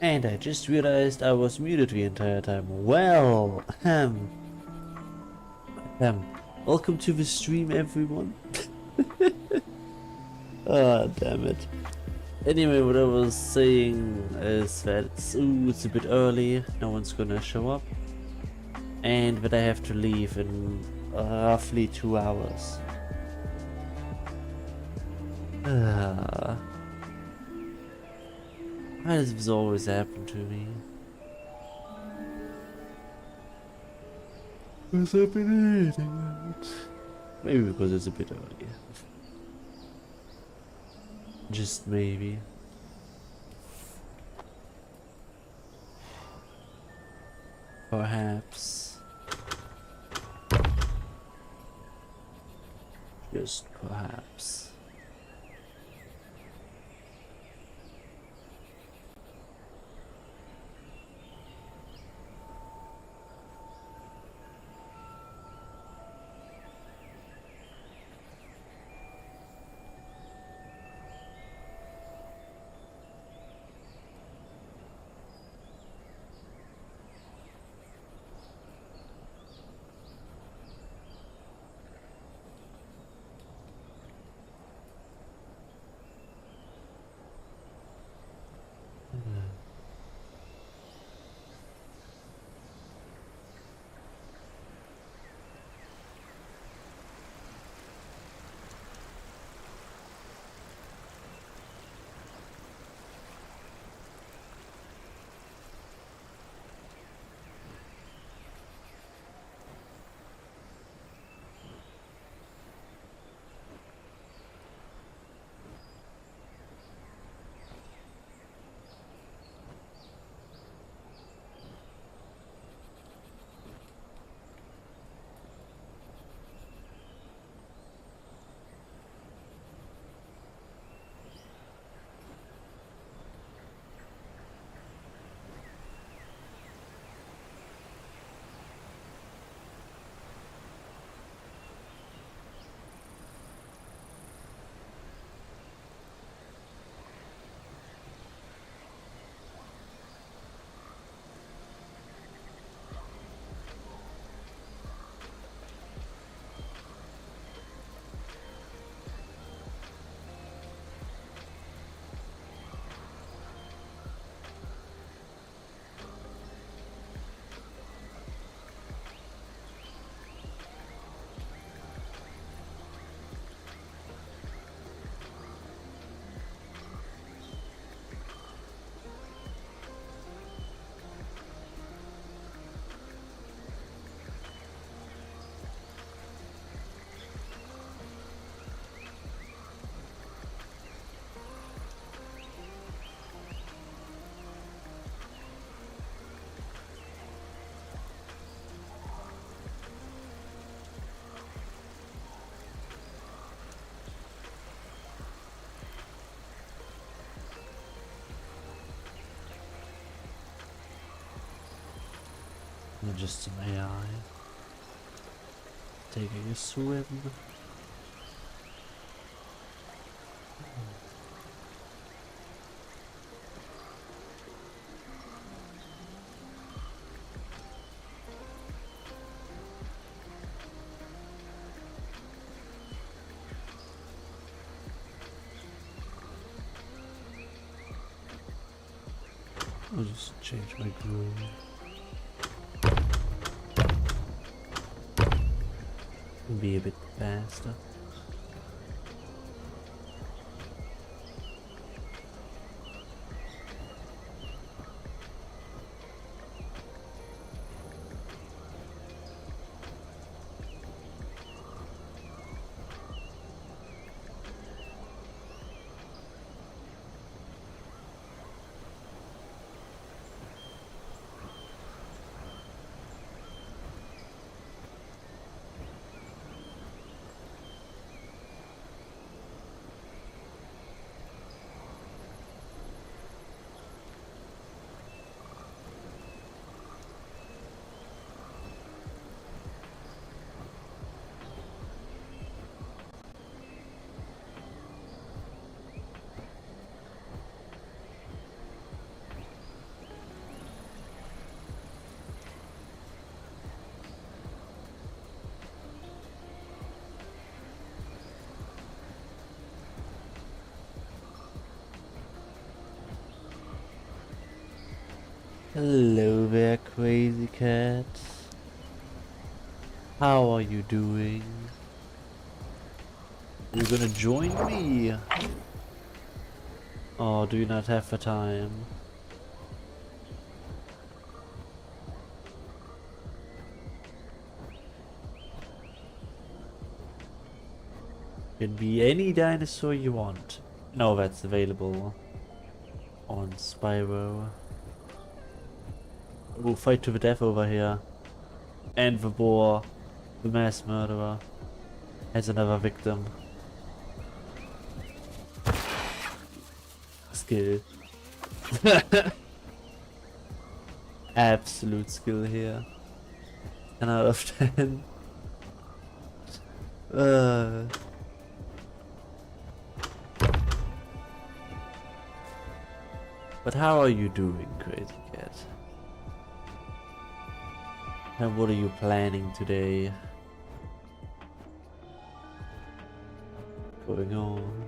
And I just realized I was muted the entire time. Well, welcome to the stream, everyone. Ah, damn it. Anyway, what I was saying is that it's a bit early, no one's gonna show up, and that I have to leave in roughly 2 hours. Why does this always happen to me? What's happening? Maybe because it's a bit early. Just maybe. Perhaps. Just perhaps. Not just some AI taking a swim. I'll just change my groove. Be a bit faster. Hello there, crazy cat. How are you doing? You're gonna join me? Or do you not have the time? Can be any dinosaur you want. No, that's available on Spyro. We'll fight to the death over here. And the boar, the mass murderer, has another victim. Skill. Absolute skill here. 10 out of 10. But how are you doing, crazy cat? And what are you planning today? Going on?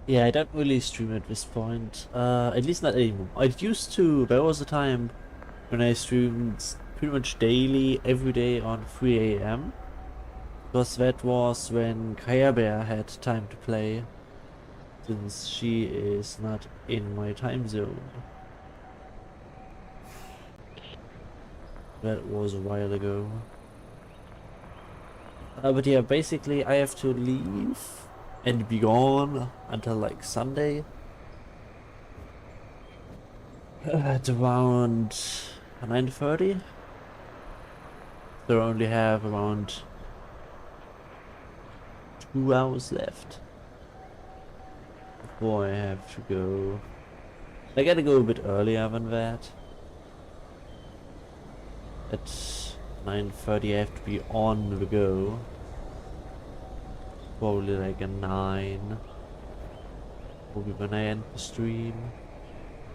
Yeah, I don't really stream at this point. At least not anymore. I used to. There was a time when I streamed pretty much daily, every day on 3 AM. Because that was when Kaya Bear had time to play. Since she is not in my time zone. That was a while ago. But yeah, basically I have to leave and be gone until like Sunday. At around 9:30. So I only have around 2 hours left before I have to go. I gotta go a bit earlier than that. At 9:30 I have to be on the go. Probably like a 9. Probably when I end the stream.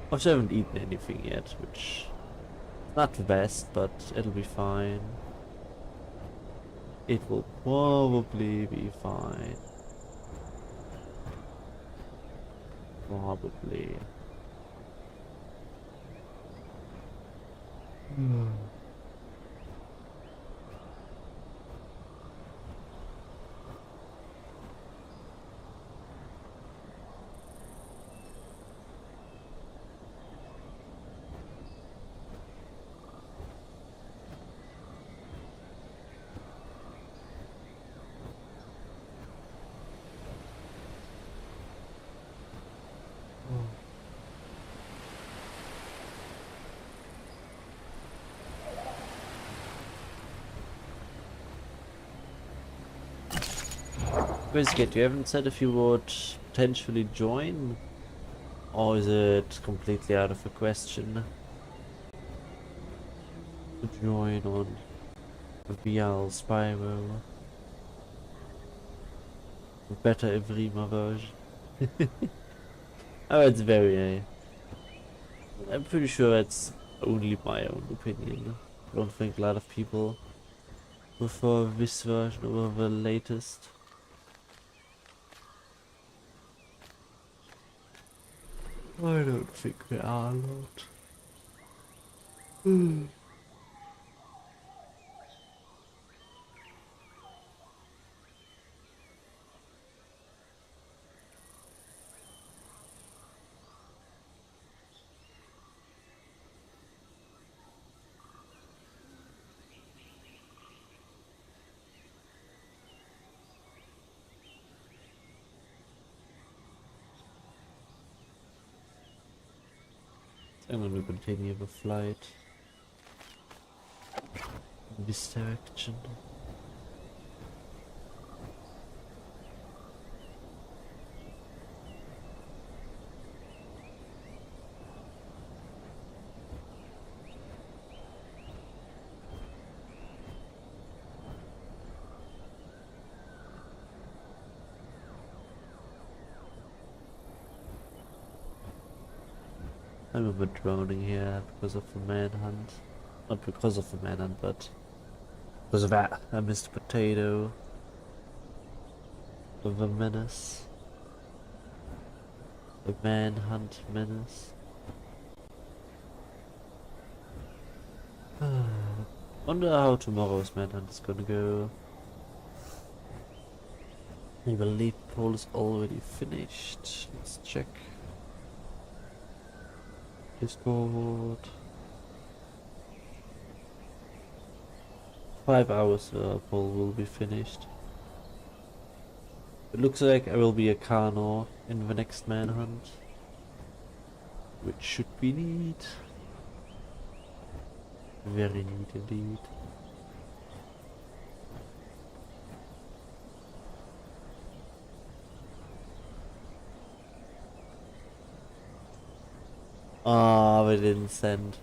I also haven't eaten anything yet, which is not the best, but it'll be fine. It will probably be fine. Probably. Basically, you haven't said if you would potentially join, or is it completely out of the question to join on the Isle Spyro, the better EVRIMA version? Oh, it's very. I'm pretty sure it's only my own opinion. I don't think a lot of people prefer this version over the latest. I don't think there are a lot. I'm gonna continue the flight in this direction. I'm a bit drowning here because of the manhunt. Not because of the manhunt, but because of that. I missed potato with the menace. The manhunt menace. Wonder how tomorrow's manhunt is gonna go. I believe poll is already finished. Let's check. Discord. 5 hours poll will be finished. It looks like I will be a Kano in the next manhunt, which should be neat. Very neat indeed. Ah, they didn't send.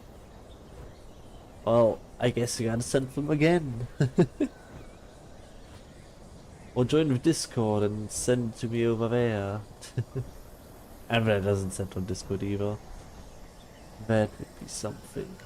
Well, I guess you gotta send them again. Or join with Discord and send it to me over there. And that doesn't send on Discord either. That would be something.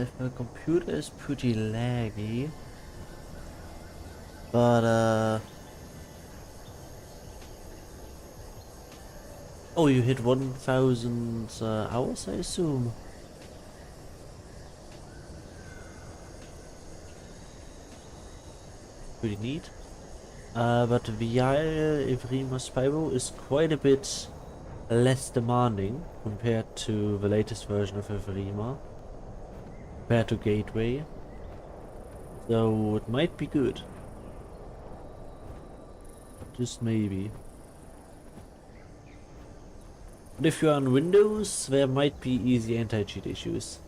If my computer is pretty laggy, but oh, you hit 1,000 hours, I assume. Pretty neat. But the Isle EVRIMA Spiro is quite a bit less demanding compared to the latest version of EVRIMA, compared to Gateway. So it might be good. Just maybe. But if you're on Windows, there might be easy anti-cheat issues.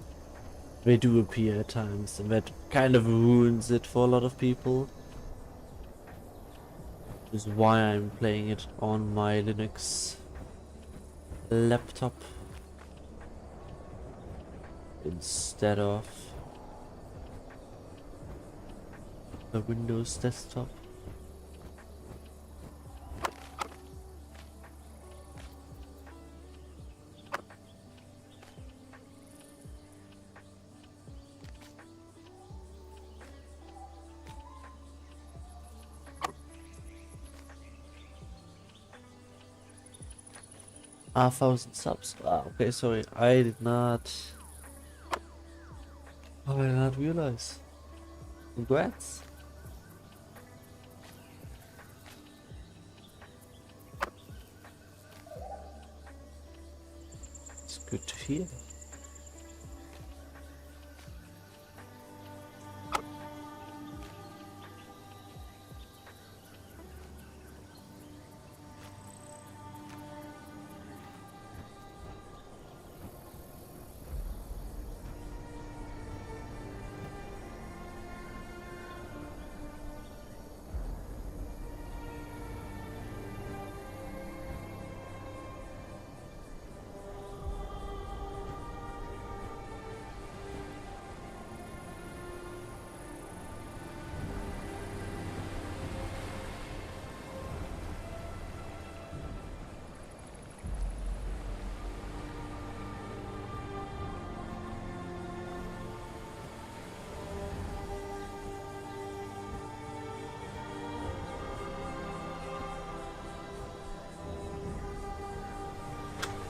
They do appear at times, and that kind of ruins it for a lot of people. Which is why I'm playing it on my Linux laptop instead of the Windows desktop. Ah, 1,000 subs. Ah, okay, sorry. I did not realize. Congrats. It's good to hear.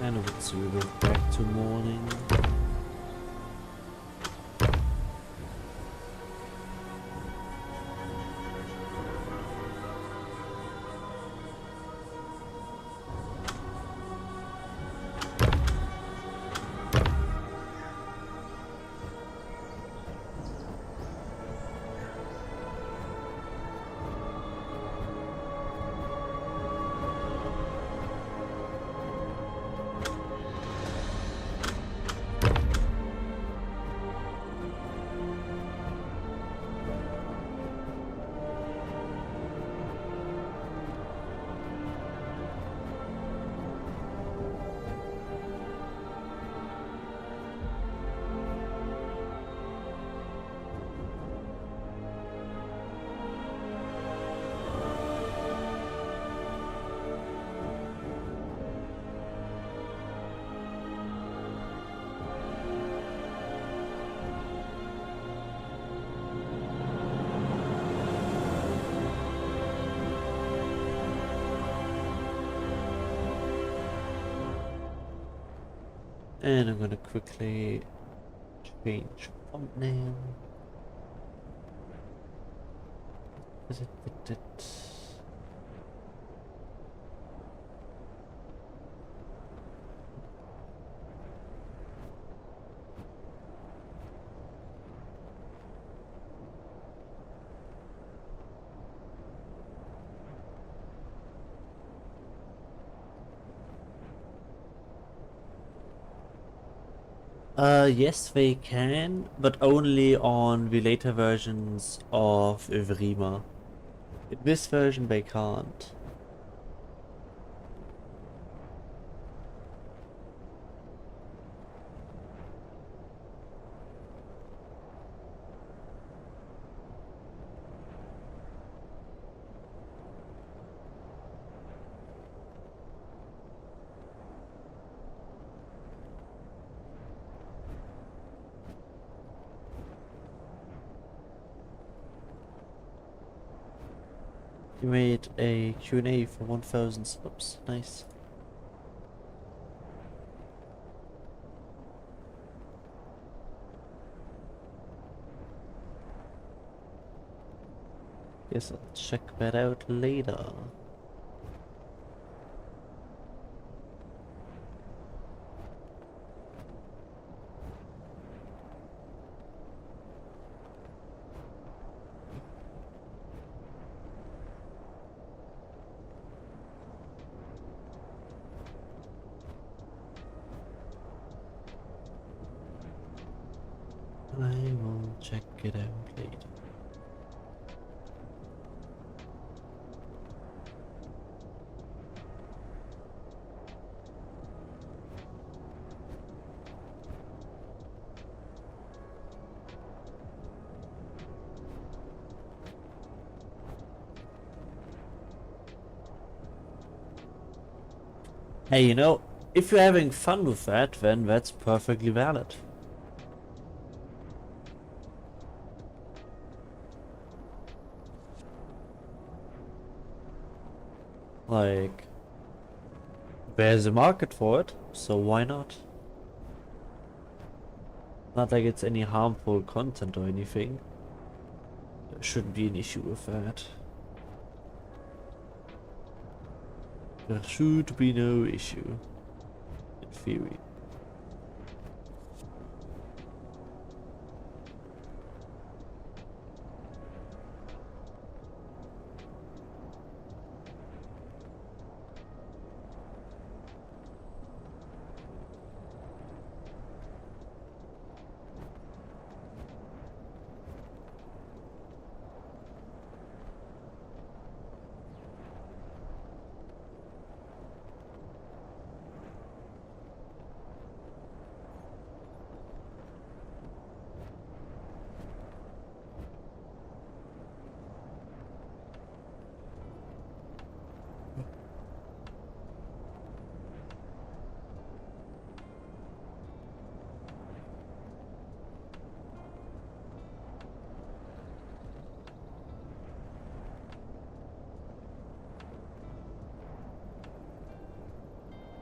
And let's revert back to morning. And I'm gonna quickly change thumbnail. Yes, they can, but only on the later versions of EVRIMA. In this version, they can't. You made a Q&A for 1,000 subs. Nice. Guess I'll check that out later. I will check it out later. Hey, you know, if you're having fun with that, then that's perfectly valid. Like, there's a market for it, so why not? Not like it's any harmful content or anything. There shouldn't be an issue with that. There should be no issue, in theory.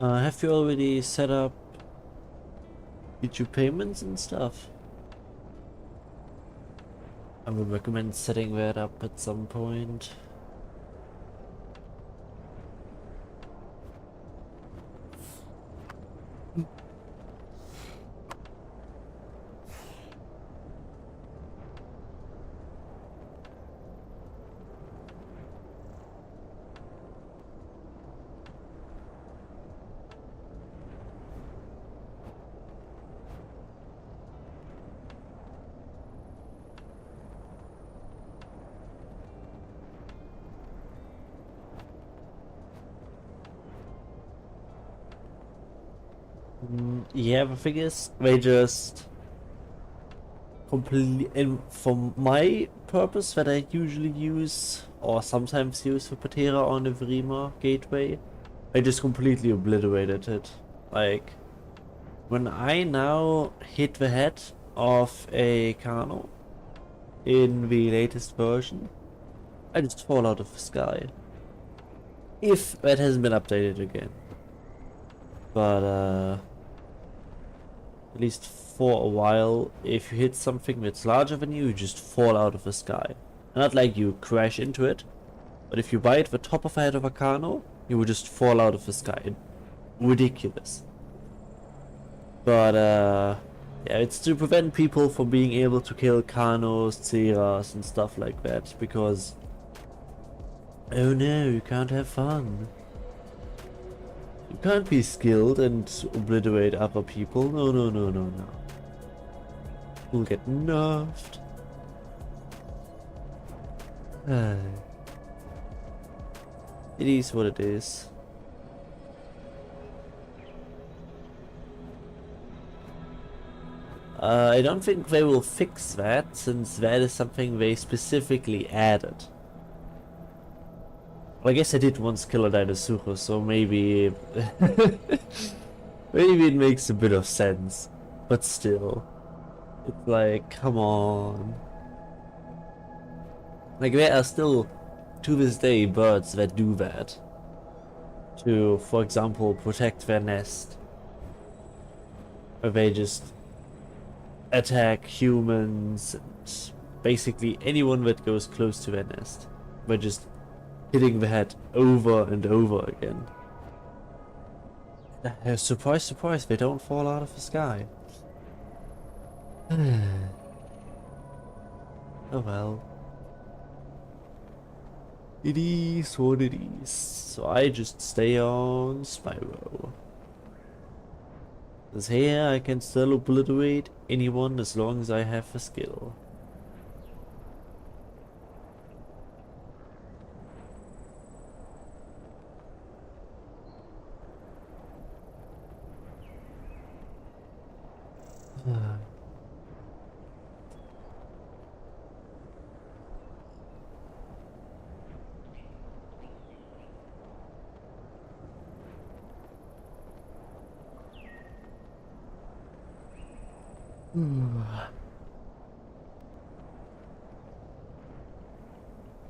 Have you already set up YouTube payments and stuff? I would recommend setting that up at some point. Yeah, the thing is, they just completely, and for my purpose that I usually use, or sometimes use for Patera on the EVRIMA gateway, I just completely obliterated it. Like, when I now hit the head of a Kano in the latest version, I just fall out of the sky. If that hasn't been updated again. But, at least for a while, if you hit something that's larger than you, you just fall out of the sky. Not like you crash into it, but if you bite the top of the head of a Kano, you will just fall out of the sky. Ridiculous. But, yeah, it's to prevent people from being able to kill Kanos, Tseras, and stuff like that, because... oh no, you can't have fun. You can't be skilled and obliterate other people. No, no, no, no, no. You'll get nerfed. It is what it is. I don't think they will fix that, since that is something they specifically added. Well, I guess I did once kill a dinosaur, so maybe... maybe it makes a bit of sense. But still. It's like, come on. Like, there are still, to this day, birds that do that. To, for example, protect their nest. Or they just attack humans and basically anyone that goes close to their nest. by just hitting the head over and over again. Surprise, surprise, they don't fall out of the sky. Oh well. It is what it is. So I just stay on Spyro. Because here I can still obliterate anyone as long as I have the skill.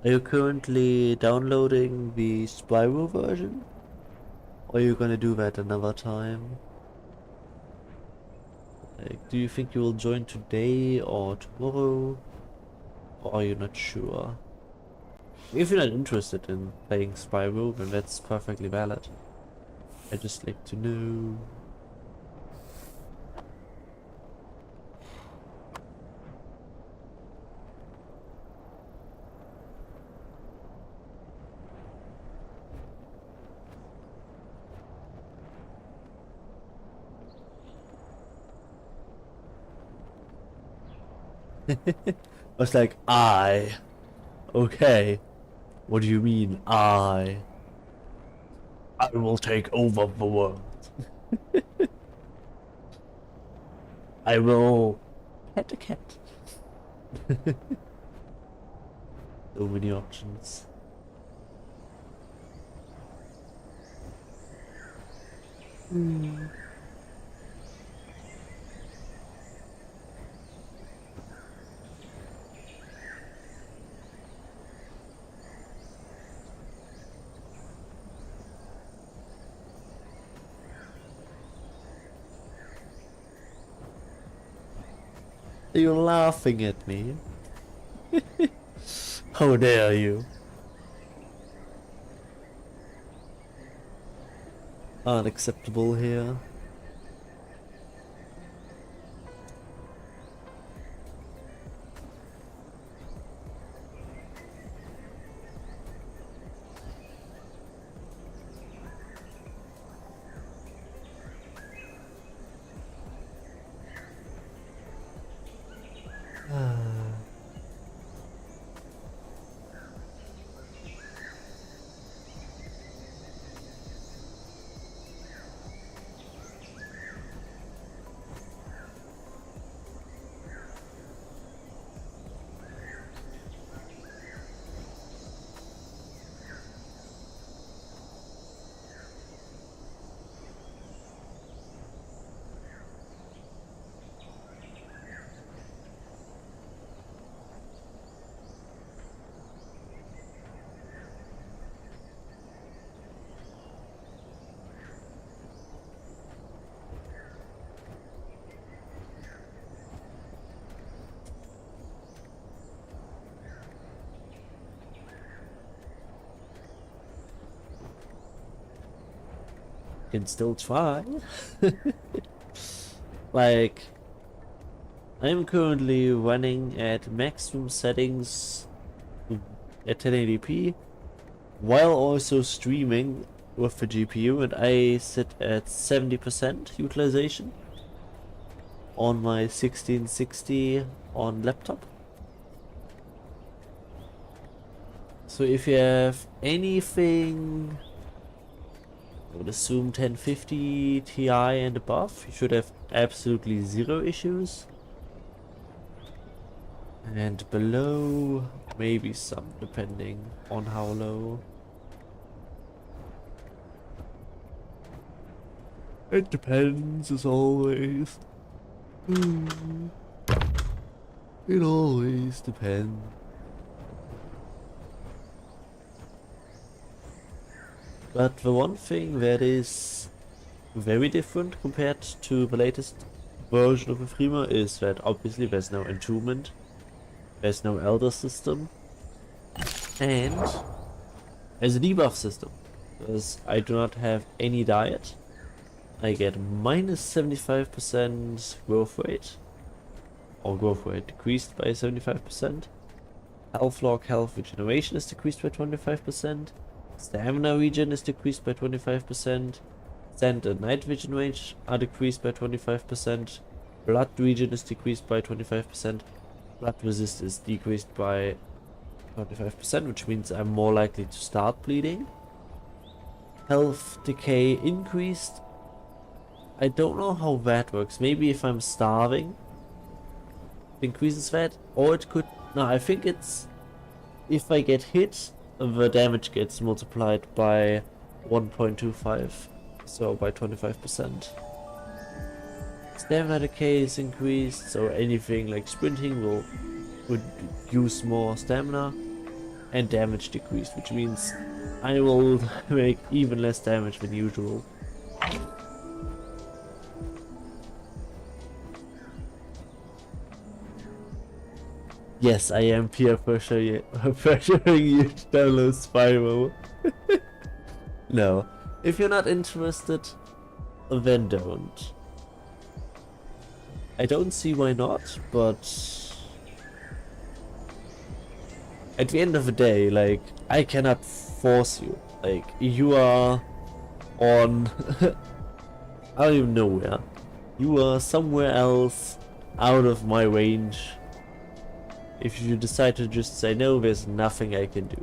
Are you currently downloading the Spyro version? Or are you gonna do that another time? Like, do you think you will join today or tomorrow? Or are you not sure? If you're not interested in playing Spyro, then that's perfectly valid. I just like to know. I was like, okay. What do you mean, I will take over the world. I will pet a cat. So many options. You're laughing at me. How dare you? Unacceptable here. Can still try. Like, I'm currently running at maximum settings at 1080p while also streaming with the GPU, and I sit at 70% utilization on my 1660 on laptop. So if you have anything, I would assume 1050 Ti and above, you should have absolutely zero issues. And below, maybe some, depending on how low. It depends, as always. It always depends. But the one thing that is very different compared to the latest version of EVRIMA is that obviously there's no entombment, there's no elder system, And as a debuff system, because I do not have any diet, I get minus 75% growth rate, or growth rate decreased by 75%. Health log health regeneration is decreased by 25%. Stamina regen is decreased by 25%. Sand and night vision range are decreased by 25%. Blood regen is decreased by 25%. Blood resist is decreased by 25%, which means I'm more likely to start bleeding. Health decay increased. I don't know how that works. Maybe if I'm starving, it increases that, or it could. No, I think it's if I get hit, the damage gets multiplied by 1.25, so by 25%. Stamina decay is increased, so anything like sprinting would use more stamina, and damage decreased, which means I will make even less damage than usual. Yes, I am peer pressuring you to download Spyro. No, if you're not interested, then don't. I don't see why not, but at the end of the day, like, I cannot force you. Like, you are on I don't even know where. You are somewhere else out of my range. If you decide to just say no, there's nothing I can do.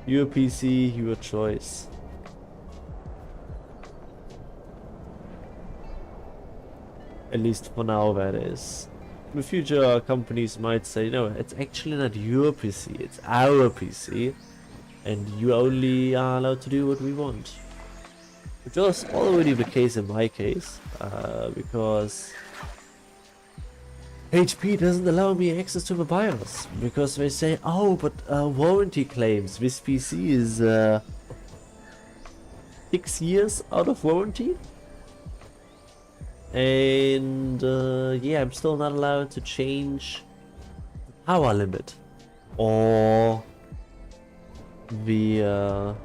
Your PC, your choice. At least for now, that is. In the future, companies might say, no, it's actually not your PC, it's our PC. And you only are allowed to do what we want. Which was already the case in my case, because HP doesn't allow me access to the BIOS, because they say, oh, but warranty claims, this PC is 6 years out of warranty, and yeah, I'm still not allowed to change the power limit or the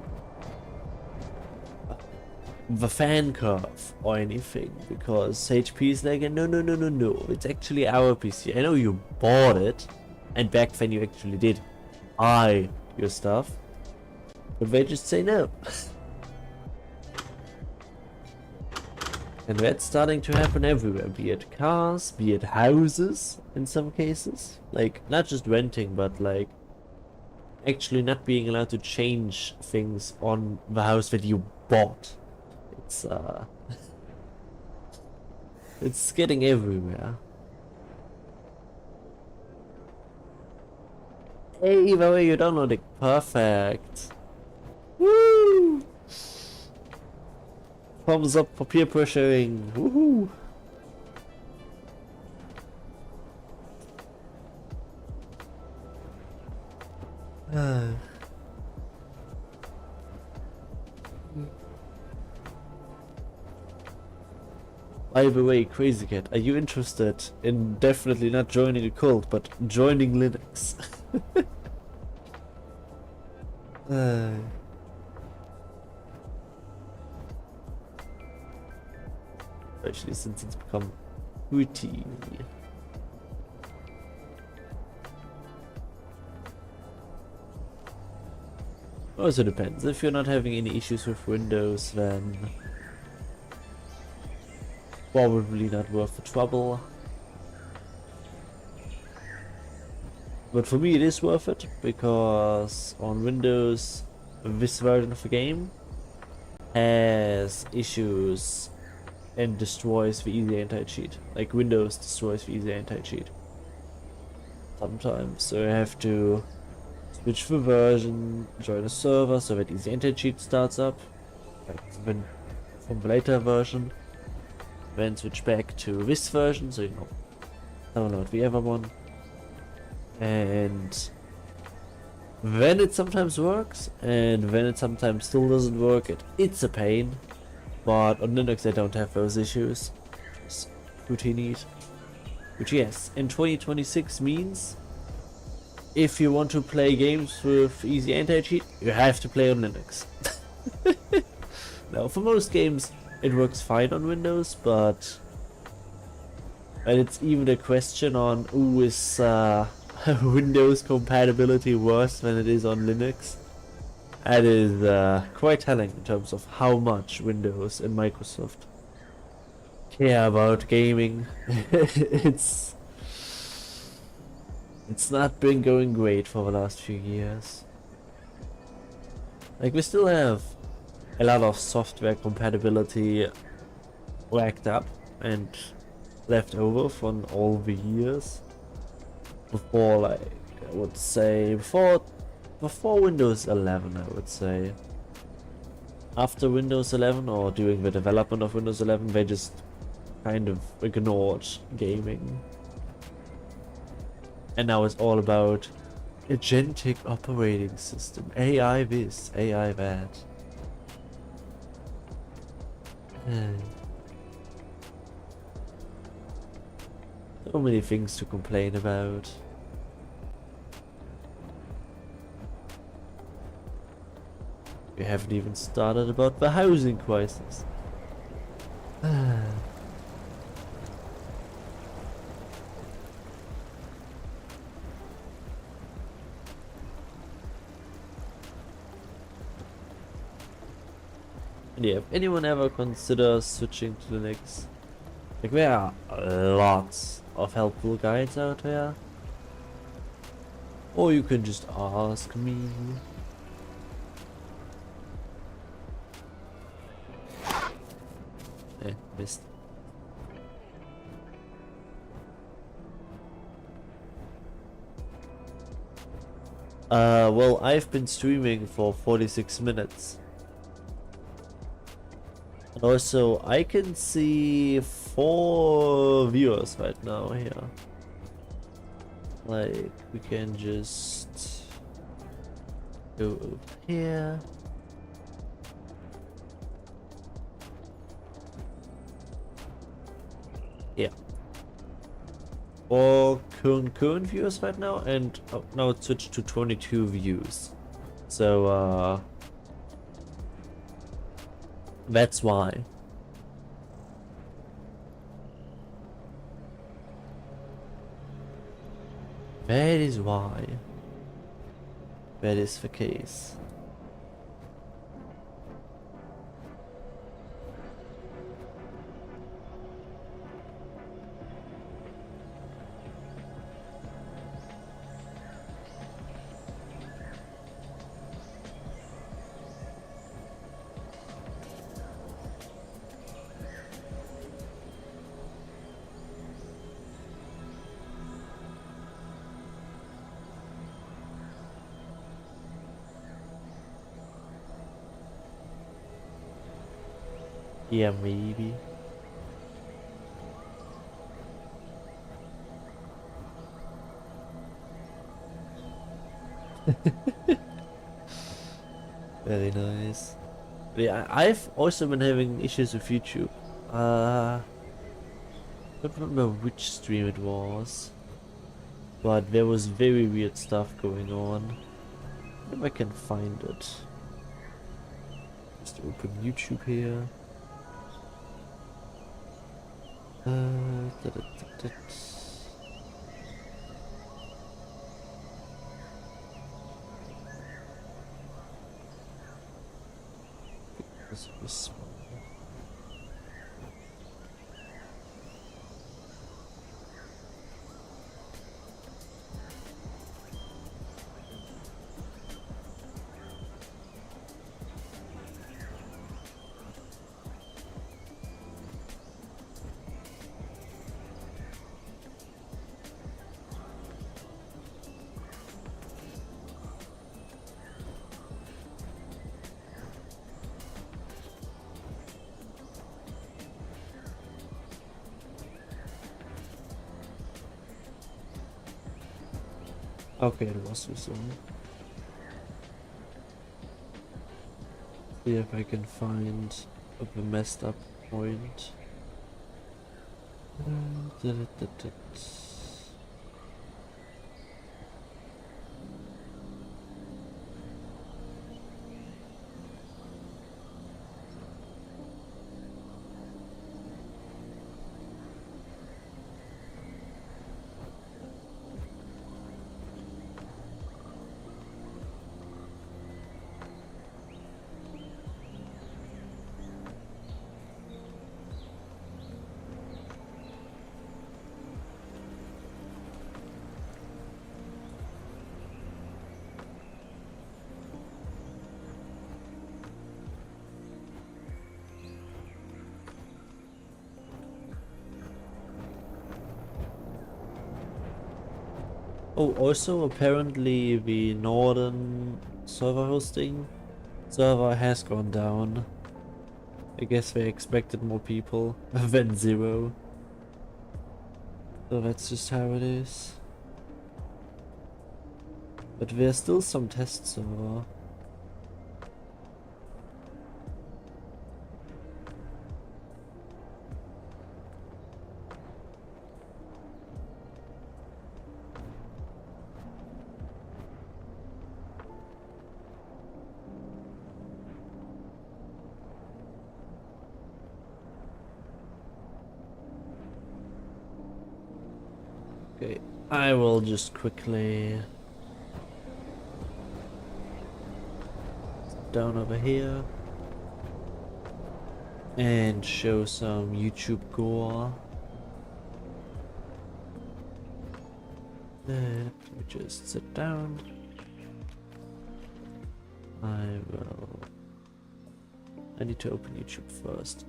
fan curve or anything, because HP is like, no, it's actually our PC. I know you bought it, and back then you actually did buy your stuff, but they just say no. And that's starting to happen everywhere, be it cars, be it houses in some cases, like not just renting, but like actually not being allowed to change things on the house that you bought. It's getting everywhere. Hey, the way you downloading, perfect. Woo! Thumbs up for peer pressuring. Woohoo! By the way, Crazy Cat, are you interested in definitely not joining a cult, but joining Linux? Especially since it's become routine. Also depends. If you're not having any issues with Windows, then probably not worth the trouble. But for me it is worth it, because on Windows this version of the game has issues and destroys the easy anti-cheat. Like Windows destroys the easy anti-cheat sometimes, so I have to switch the version, join a server so that easy anti-cheat starts up, like when from the later version, then switch back to this version, so you know, download the other one, and then it sometimes works, and then it sometimes still doesn't work. It's a pain, but on Linux I don't have those issues. It's pretty neat. Which, yes, in 2026 means if you want to play games with easy anti-cheat, you have to play on Linux. Now, for most games, it works fine on Windows, but it's even a question on who is Windows compatibility worse than it is on Linux. That is quite telling in terms of how much Windows and Microsoft care about gaming. It's not been going great for the last few years. Like, we still have a lot of software compatibility racked up and left over from all the years before, like, I would say before Windows 11, I would say. After Windows 11, or during the development of Windows 11, they just kind of ignored gaming. And now it's all about agentic operating system, AI this, AI that. So many things to complain about. We haven't even started about the housing crisis. Yeah, if anyone ever considers switching to Linux, like, there are lots of helpful guides out there. Or you can just ask me. Missed. Well, I've been streaming for 46 minutes. And also, I can see 4 viewers right now here. Like, we can just go over here. Yeah. 4 current viewers right now, and now it switched to 22 views. So, that's why. That is why. That is the case. Yeah, maybe. Very nice. But yeah, I've also been having issues with YouTube. I don't remember which stream it was, but there was very weird stuff going on. If I can find it. Just open YouTube here. This one. Okay, it was this one. See if I can find a messed up point. Oh, also apparently the northern server hosting server has gone down. I guess they expected more people than 0. So that's just how it is. But there's still some test server. Okay, I will just quickly down over here and show some YouTube gore. Let me just sit down. I need to open YouTube first.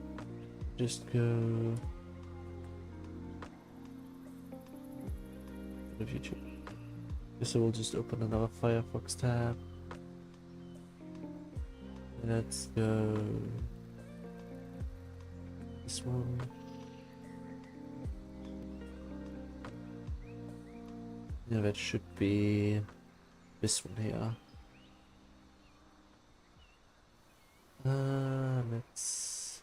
Just go of YouTube. So we'll just open another Firefox tab. Let's go this one. Yeah, that should be this one here. Let's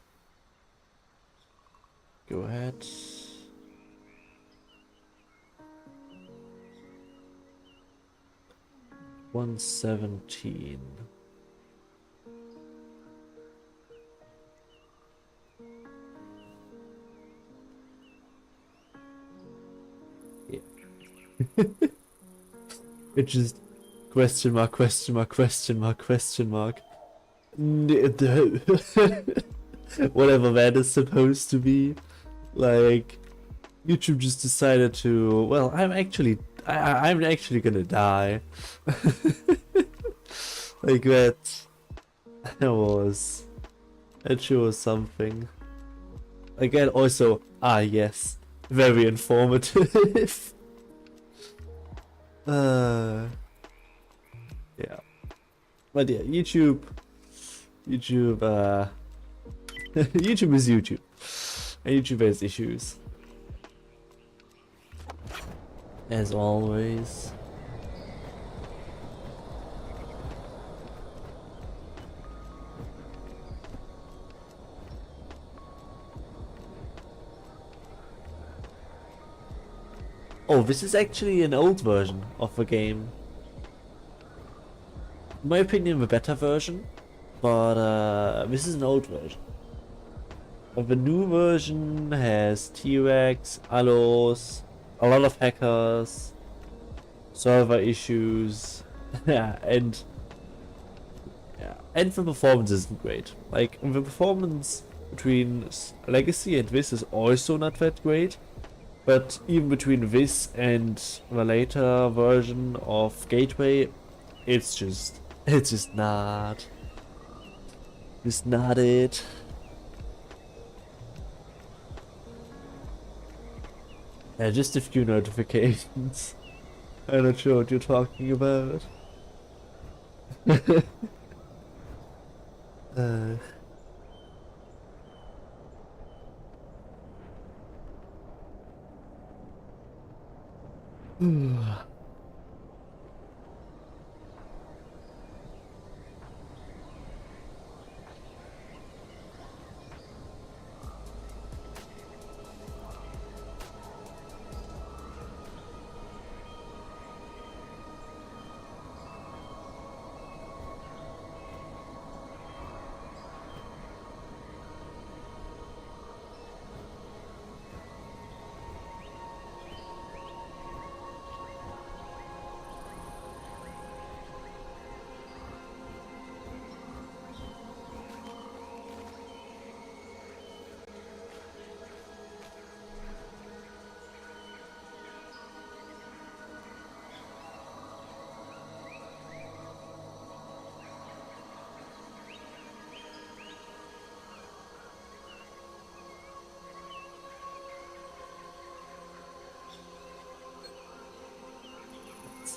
go ahead. $117. Yeah. It just question mark, question mark, question mark, question mark. Whatever that is supposed to be. Like, YouTube just decided to, well, I'm actually gonna die. Like that sure was something. Again, also, yes, very informative. Yeah. But yeah, YouTube, YouTube is YouTube. And YouTube has issues. As always. Oh, this is actually an old version of the game. In my opinion, the better version, but this is an old version. But the new version has T-Rex, allos, a lot of hackers, server issues, and the performance isn't great. Like, the performance between Legacy and this is also not that great. But even between this and the later version of Gateway, it's just not it. Yeah, just a few notifications. I'm not sure what you're talking about.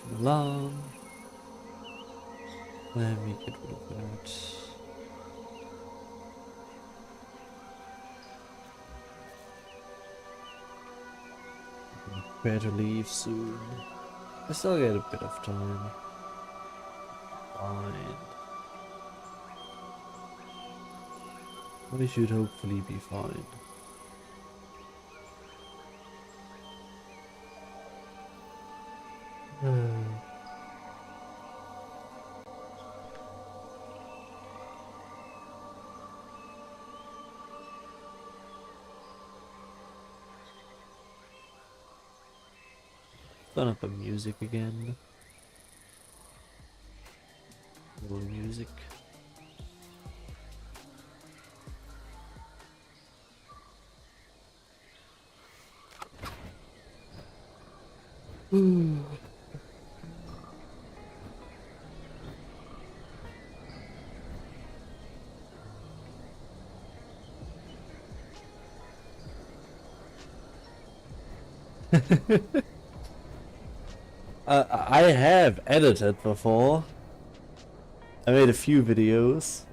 an alarm. Let me get rid of that. Better leave soon. I still get a bit of time. Fine. We should hopefully be fine. Turn up the music again. More music. I have edited before. I made a few videos,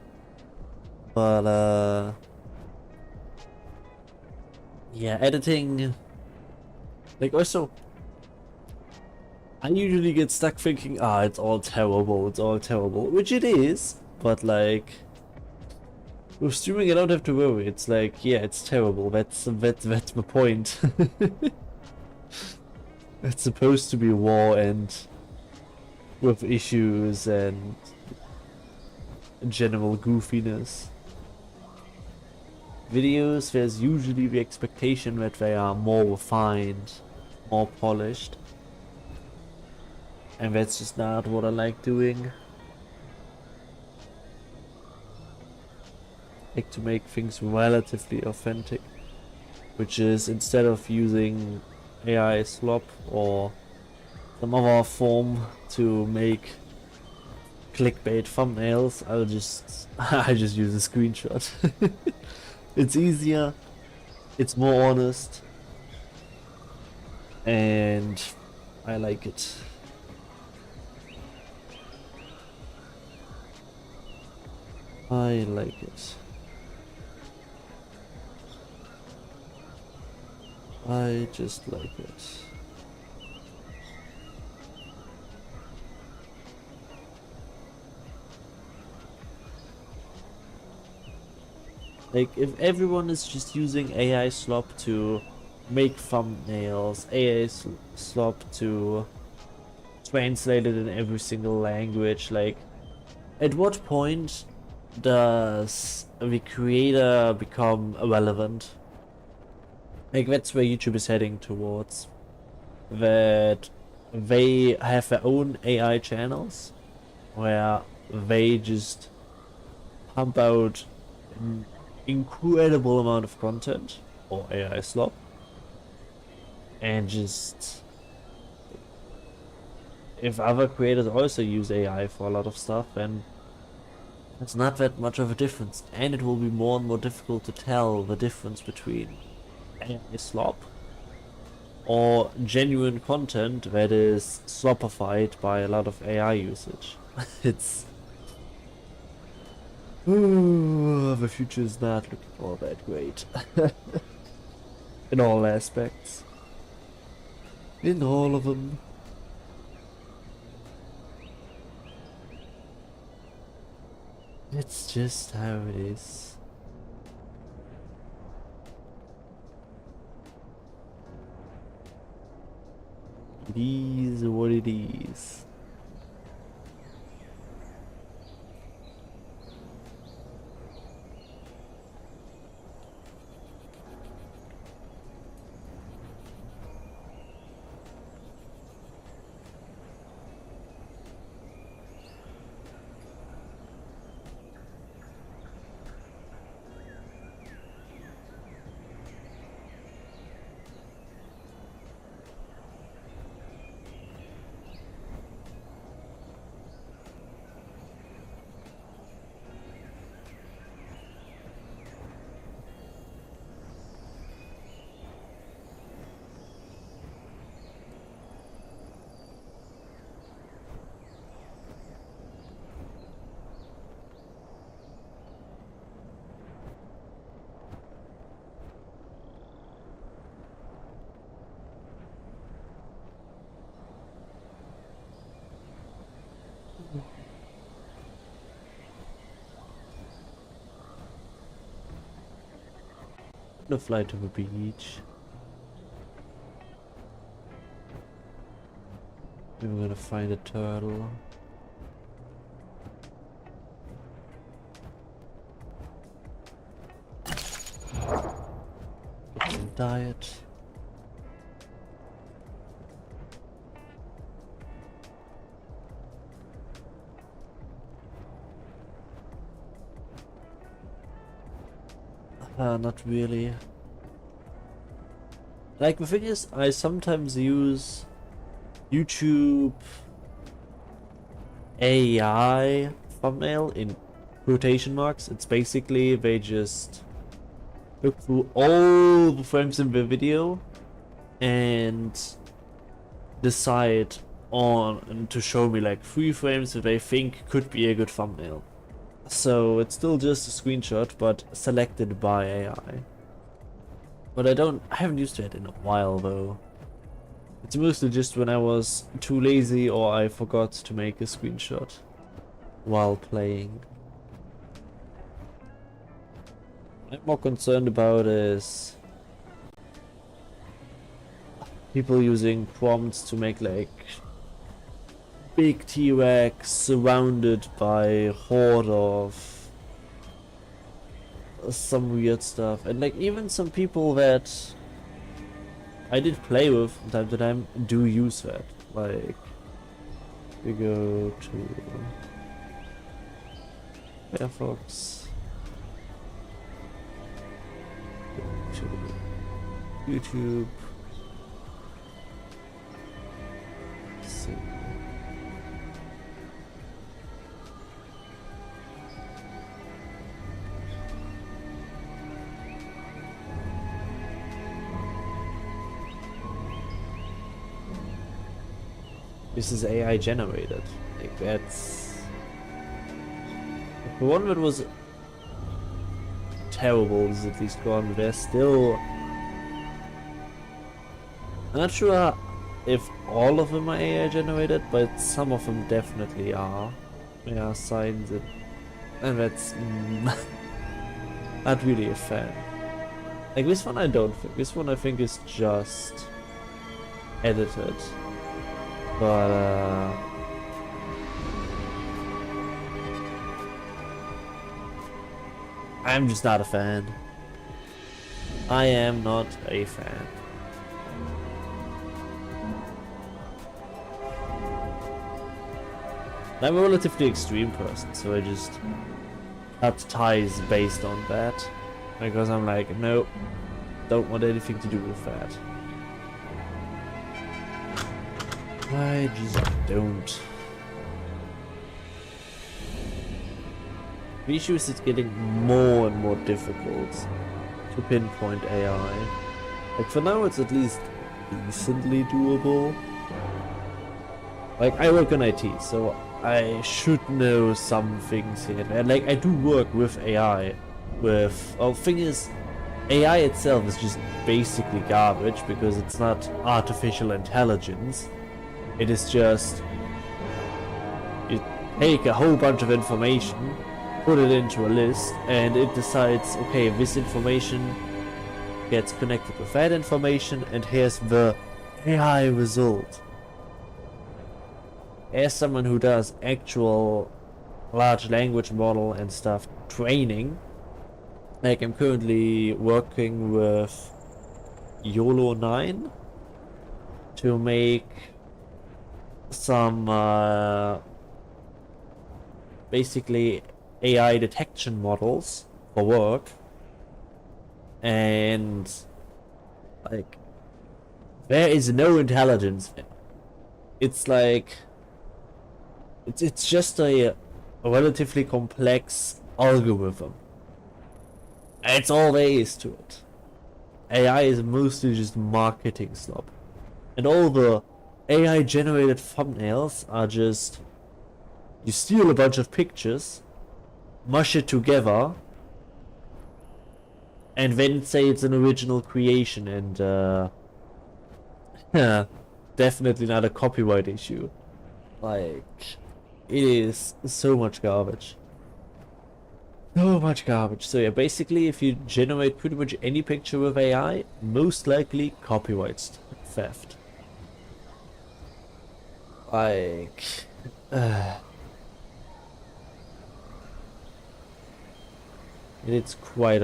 but yeah, editing. Like also, I usually get stuck thinking, ah, it's all terrible, which it is. But like, with streaming, I don't have to worry. It's like, yeah, it's terrible. That's the point. It's supposed to be raw and with issues and general goofiness. Videos, there's usually the expectation that they are more refined, more polished. And that's just not what I like doing. I like to make things relatively authentic. Which is, instead of using AI slop or some other form to make clickbait thumbnails, I just use a screenshot. It's easier, it's more honest, and I like it. I like it. I just like it. Like, if everyone is just using AI slop to make thumbnails, AI slop to translate it in every single language, like, at what point does the creator become irrelevant? Like, that's where YouTube is heading towards. That they have their own AI channels where they just pump out an incredible amount of content or AI slop and just, if other creators also use AI for a lot of stuff, then it's not that much of a difference, and it will be more and more difficult to tell the difference between AI slop or genuine content that is slopified by a lot of AI usage. It's... Ooh, the future is not looking all that great. In all aspects. In all of them. It's just how it is. It is what it is. gonna fly to the beach. Maybe we're gonna find a turtle. And diet. Not really. Like, the thing is, I sometimes use YouTube AI thumbnail in quotation marks. It's basically they just look through all the frames in the video and decide on to show me like 3 frames that they think could be a good thumbnail. So it's still just a screenshot, but selected by AI. But I haven't used it in a while though. It's mostly just when I was too lazy or I forgot to make a screenshot while playing. What I'm more concerned about is people using prompts to make like big T-Rex surrounded by a horde of some weird stuff, and like even some people that I did play with from time to time do use that. Like, we go to Firefox, go to YouTube, let's see. This is AI generated. Like, that's the one that was terrible is at least gone. There's still, I'm not sure if all of them are AI generated, but some of them definitely are. There are signs that, and that's not really a fan. Like this one I don't think. This one I think is just edited. But I'm just not a fan. I am not a fan. I'm a relatively extreme person, so I just cut ties based on that. Because I'm like, nope, don't want anything to do with that. I just don't. The issue is it's getting more and more difficult to pinpoint AI. Like for now it's at least decently doable. Like I work in IT, so I should know some things here. And like I do work with AI. The thing is, AI itself is just basically garbage because it's not artificial intelligence. It is just, you take a whole bunch of information, put it into a list, and it decides, okay, this information gets connected with that information, and here's the AI result. As someone who does actual large language model and stuff training, like I'm currently working with YOLO 9 to make some basically AI detection models for work, and like there is no intelligence there. It's like it's just a relatively complex algorithm. That's all there is to it. AI is mostly just marketing slop, and all the AI generated thumbnails are just, you steal a bunch of pictures, mush it together, and then say it's an original creation, and definitely not a copyright issue. Like, it is so much garbage. So much garbage. So yeah, basically if you generate pretty much any picture with AI, most likely copyright theft. Like, and it's quite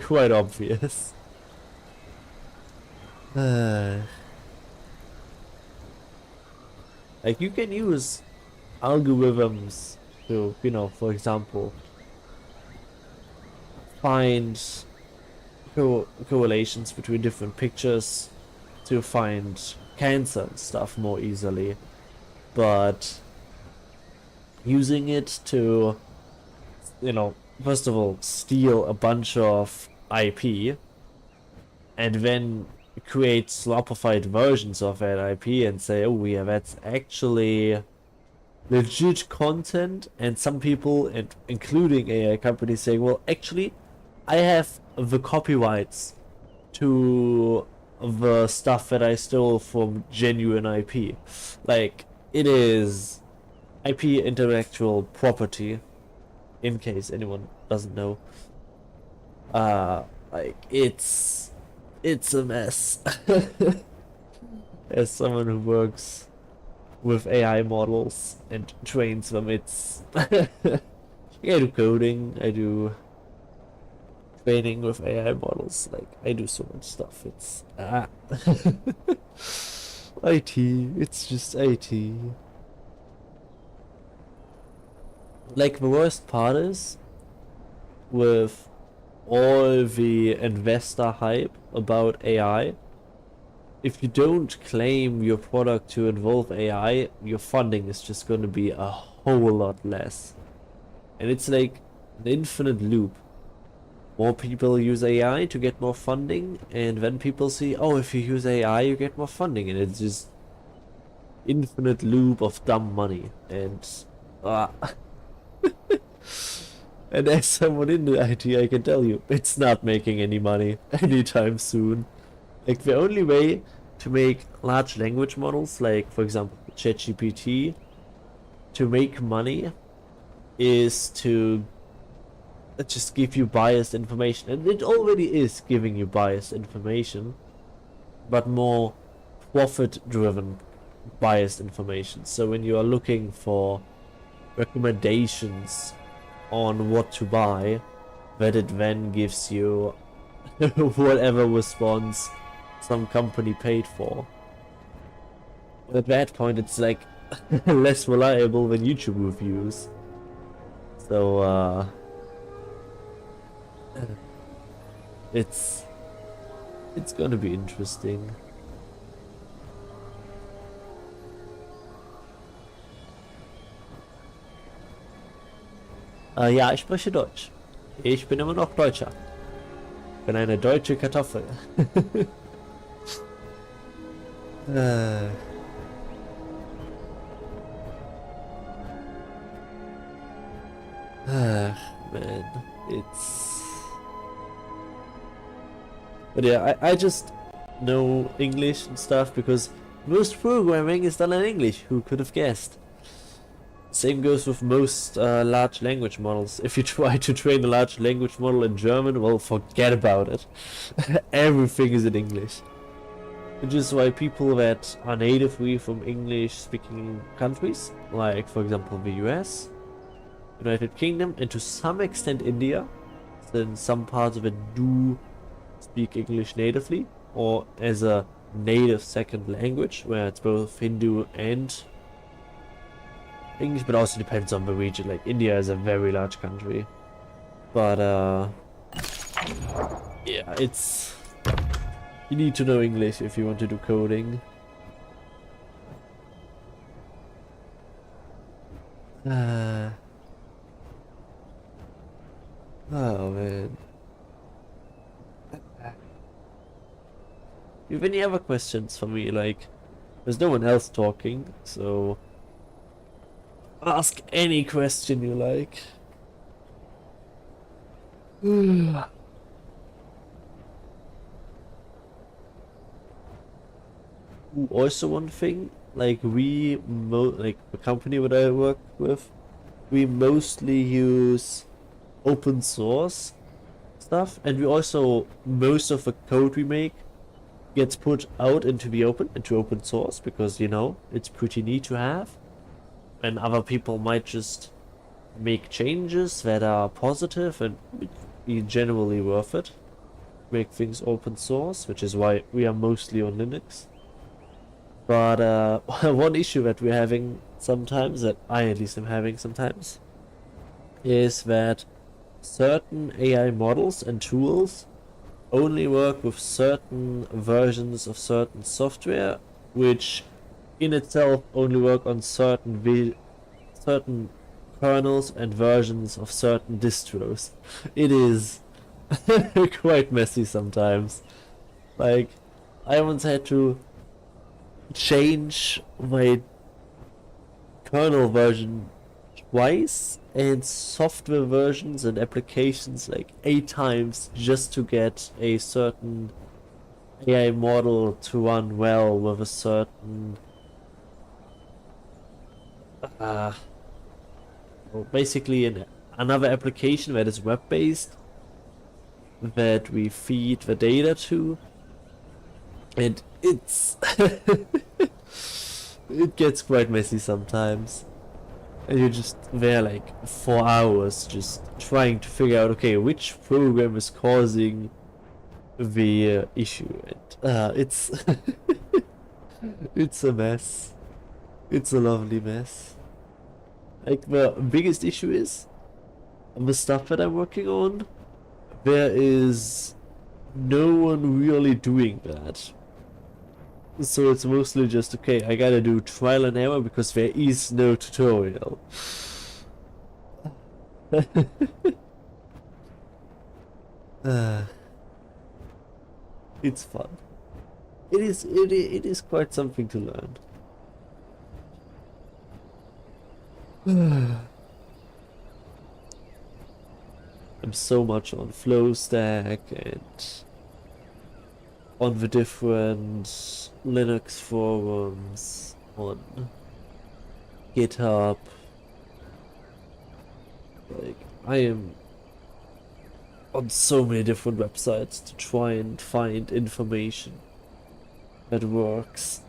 quite obvious. Like you can use algorithms to, you know, for example, find correlations between different pictures to find cancer and stuff more easily, but using it to, you know, first of all, steal a bunch of IP and then create slopified versions of that IP and say, oh yeah, that's actually legit content, and some people, and including AI companies, saying, well, actually, I have the copyrights to the stuff that I stole from genuine IP. Like, it is IP, intellectual property, in case anyone doesn't know. Like, it's a mess. As someone who works with AI models and trains them, it's I do coding, I do training with AI models, like I do so much stuff. It's IT, it's just IT. Like the worst part is with all the investor hype about AI, if you don't claim your product to involve AI, your funding is just going to be a whole lot less. And it's like an infinite loop. More people use AI to get more funding, and then people see, oh, if you use AI, you get more funding, and it's just infinite loop of dumb money. And and as someone in the IT, I can tell you, it's not making any money anytime soon. Like, the only way to make large language models, like for example ChatGPT, to make money is to just give you biased information. And it already is giving you biased information, but more profit-driven biased information. So when you are looking for recommendations on what to buy, that it then gives you whatever response some company paid for. At that point, it's like less reliable than YouTube reviews. So it's gonna be interesting. Ja, ich spreche Deutsch. Ich bin immer noch Deutscher. Ich bin eine deutsche Kartoffel. Man, it's... But yeah, I just know English and stuff because most programming is done in English. Who could have guessed? Same goes with most large language models. If you try to train a large language model in German, well, forget about it. Everything is in English. Which is why people that are natively from English-speaking countries, like for example the US, United Kingdom, and to some extent India, since some parts of it do speak English natively, or as a native second language, where it's both Hindu and English, but also depends on the region. Like India is a very large country, but yeah, it's, you need to know English if you want to do coding. Oh man. Do you have any other questions for me? Like, there's no one else talking, so ask any question you like. Also, one thing, like like the company that I work with, we mostly use open source stuff, and we also, most of the code we make gets put out into open source, because you know it's pretty neat to have, and other people might just make changes that are positive and be generally worth it. Make things open source, which is why we are mostly on Linux. But one issue that we're having sometimes, that I at least am having sometimes, is that certain AI models and tools only work with certain versions of certain software, which in itself only work on certain kernels and versions of certain distros. It is quite messy sometimes. Like, I once had to change my kernel version twice and software versions and applications like 8 times just to get a certain AI model to run well with a certain well, basically another application that is web-based that we feed the data to, and it's it gets quite messy sometimes. And you're just there like 4 hours just trying to figure out, okay, which program is causing the issue. And it's it's a mess. It's a lovely mess. Like, the biggest issue is the stuff that I'm working on, there is no one really doing that. So it's mostly just, okay, I gotta do trial and error because there is no tutorial. It's fun. It is quite something to learn. I'm so much on Flow Stack and on the different Linux forums, on GitHub. Like, I am on so many different websites to try and find information that works.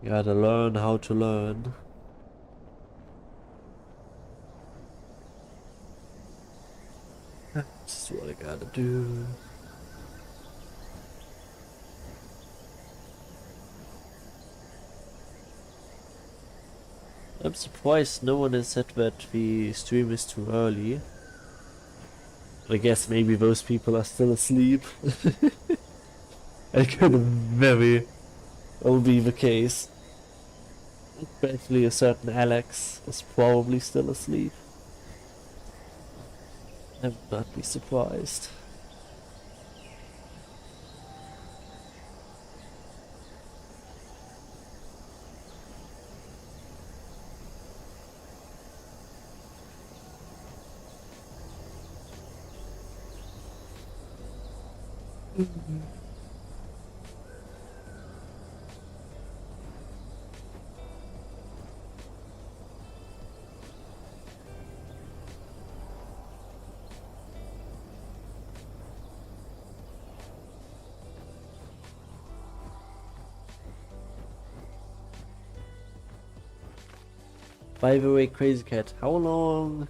Gotta learn how to learn. That's what I gotta do. I'm surprised no one has said that the stream is too early. I guess maybe those people are still asleep. It could very well be the case. Especially a certain Alex is probably still asleep. I would not be surprised. By the way, Crazy Cat, how long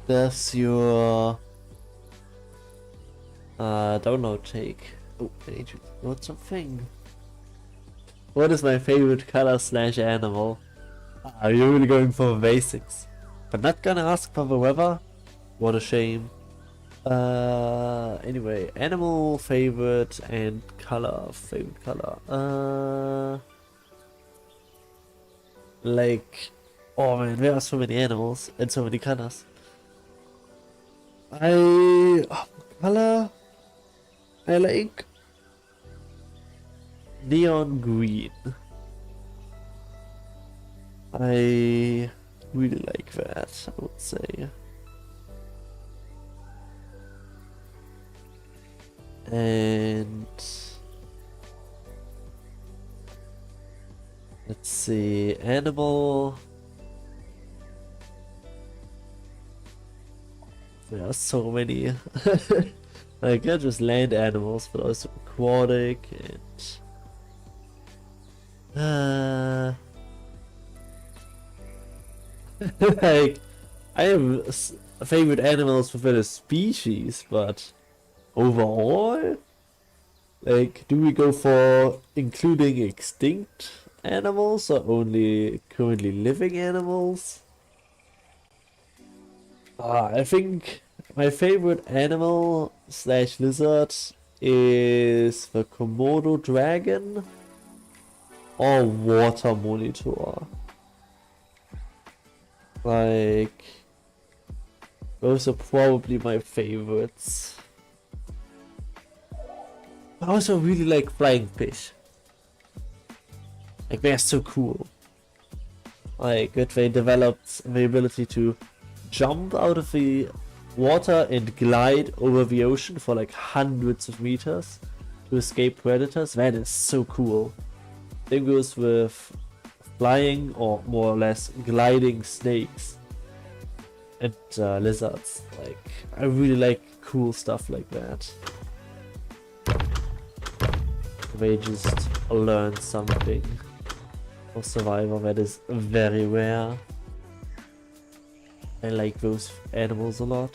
does your download take? Oh, I need to note something. What is my favorite color / animal? Are you really going for the basics? But not gonna ask for the weather? What a shame. Anyway, animal favorite and favorite color. Like, oh man, there are so many animals and so many colors. Color, I like neon green. I really like that, I would say. And let's see, animal. There are so many. Like, not just land animals, but also aquatic and like, I have favorite animals within a species, but overall, like, do we go for including extinct animals or only currently living animals? I think my favorite animal slash lizard is the Komodo dragon or water monitor. Like, those are probably my favorites. I also really like flying fish. Like, they're so cool. Like, that they developed the ability to jump out of the water and glide over the ocean for like hundreds of meters to escape predators. That is so cool. Same goes with flying or more or less gliding snakes and lizards. Like, I really like cool stuff like that. They just learn something for survival that is very rare. I like those animals a lot.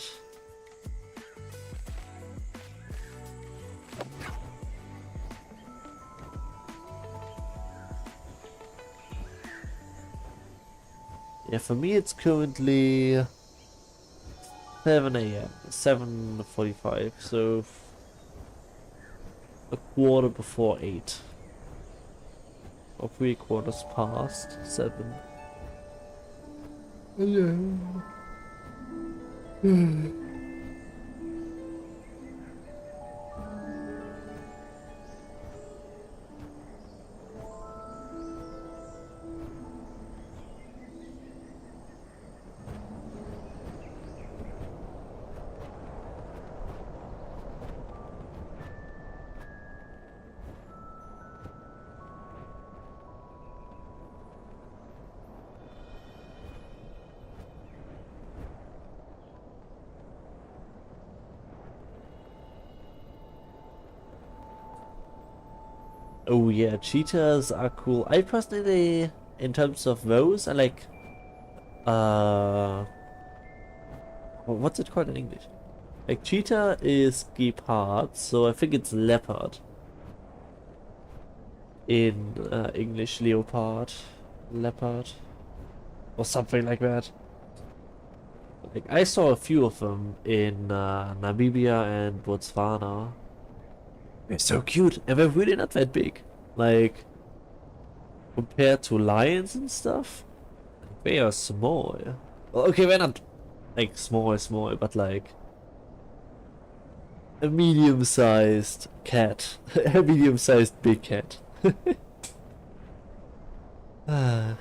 Yeah, for me it's currently 7 AM, 7:45, so a quarter before 8. Or 3/4 past 7. Hello. Oh yeah, cheetahs are cool. I personally, in terms of those, I like, what's it called in English? Like, cheetah is gepard, so I think it's leopard. In English, leopard, leopard, or something like that. Like, I saw a few of them in Namibia and Botswana. They're so cute, and they're really not that big. Like, compared to lions and stuff, they are small. Well, okay, they're not like small, but like a medium-sized cat, a medium-sized big cat. Ah.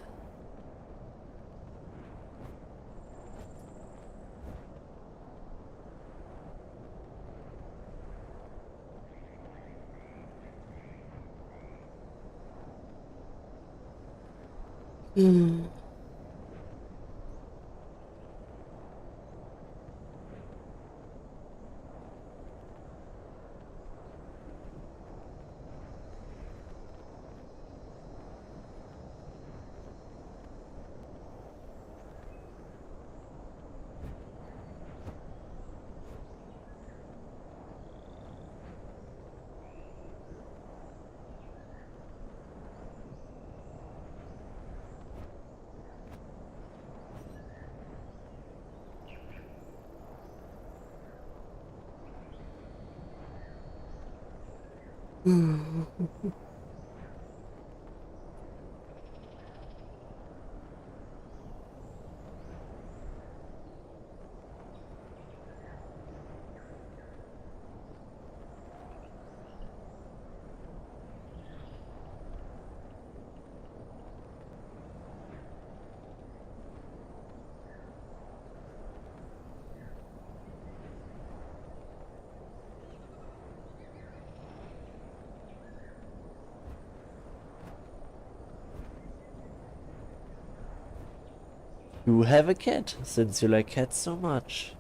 You have a cat, since you like cats so much.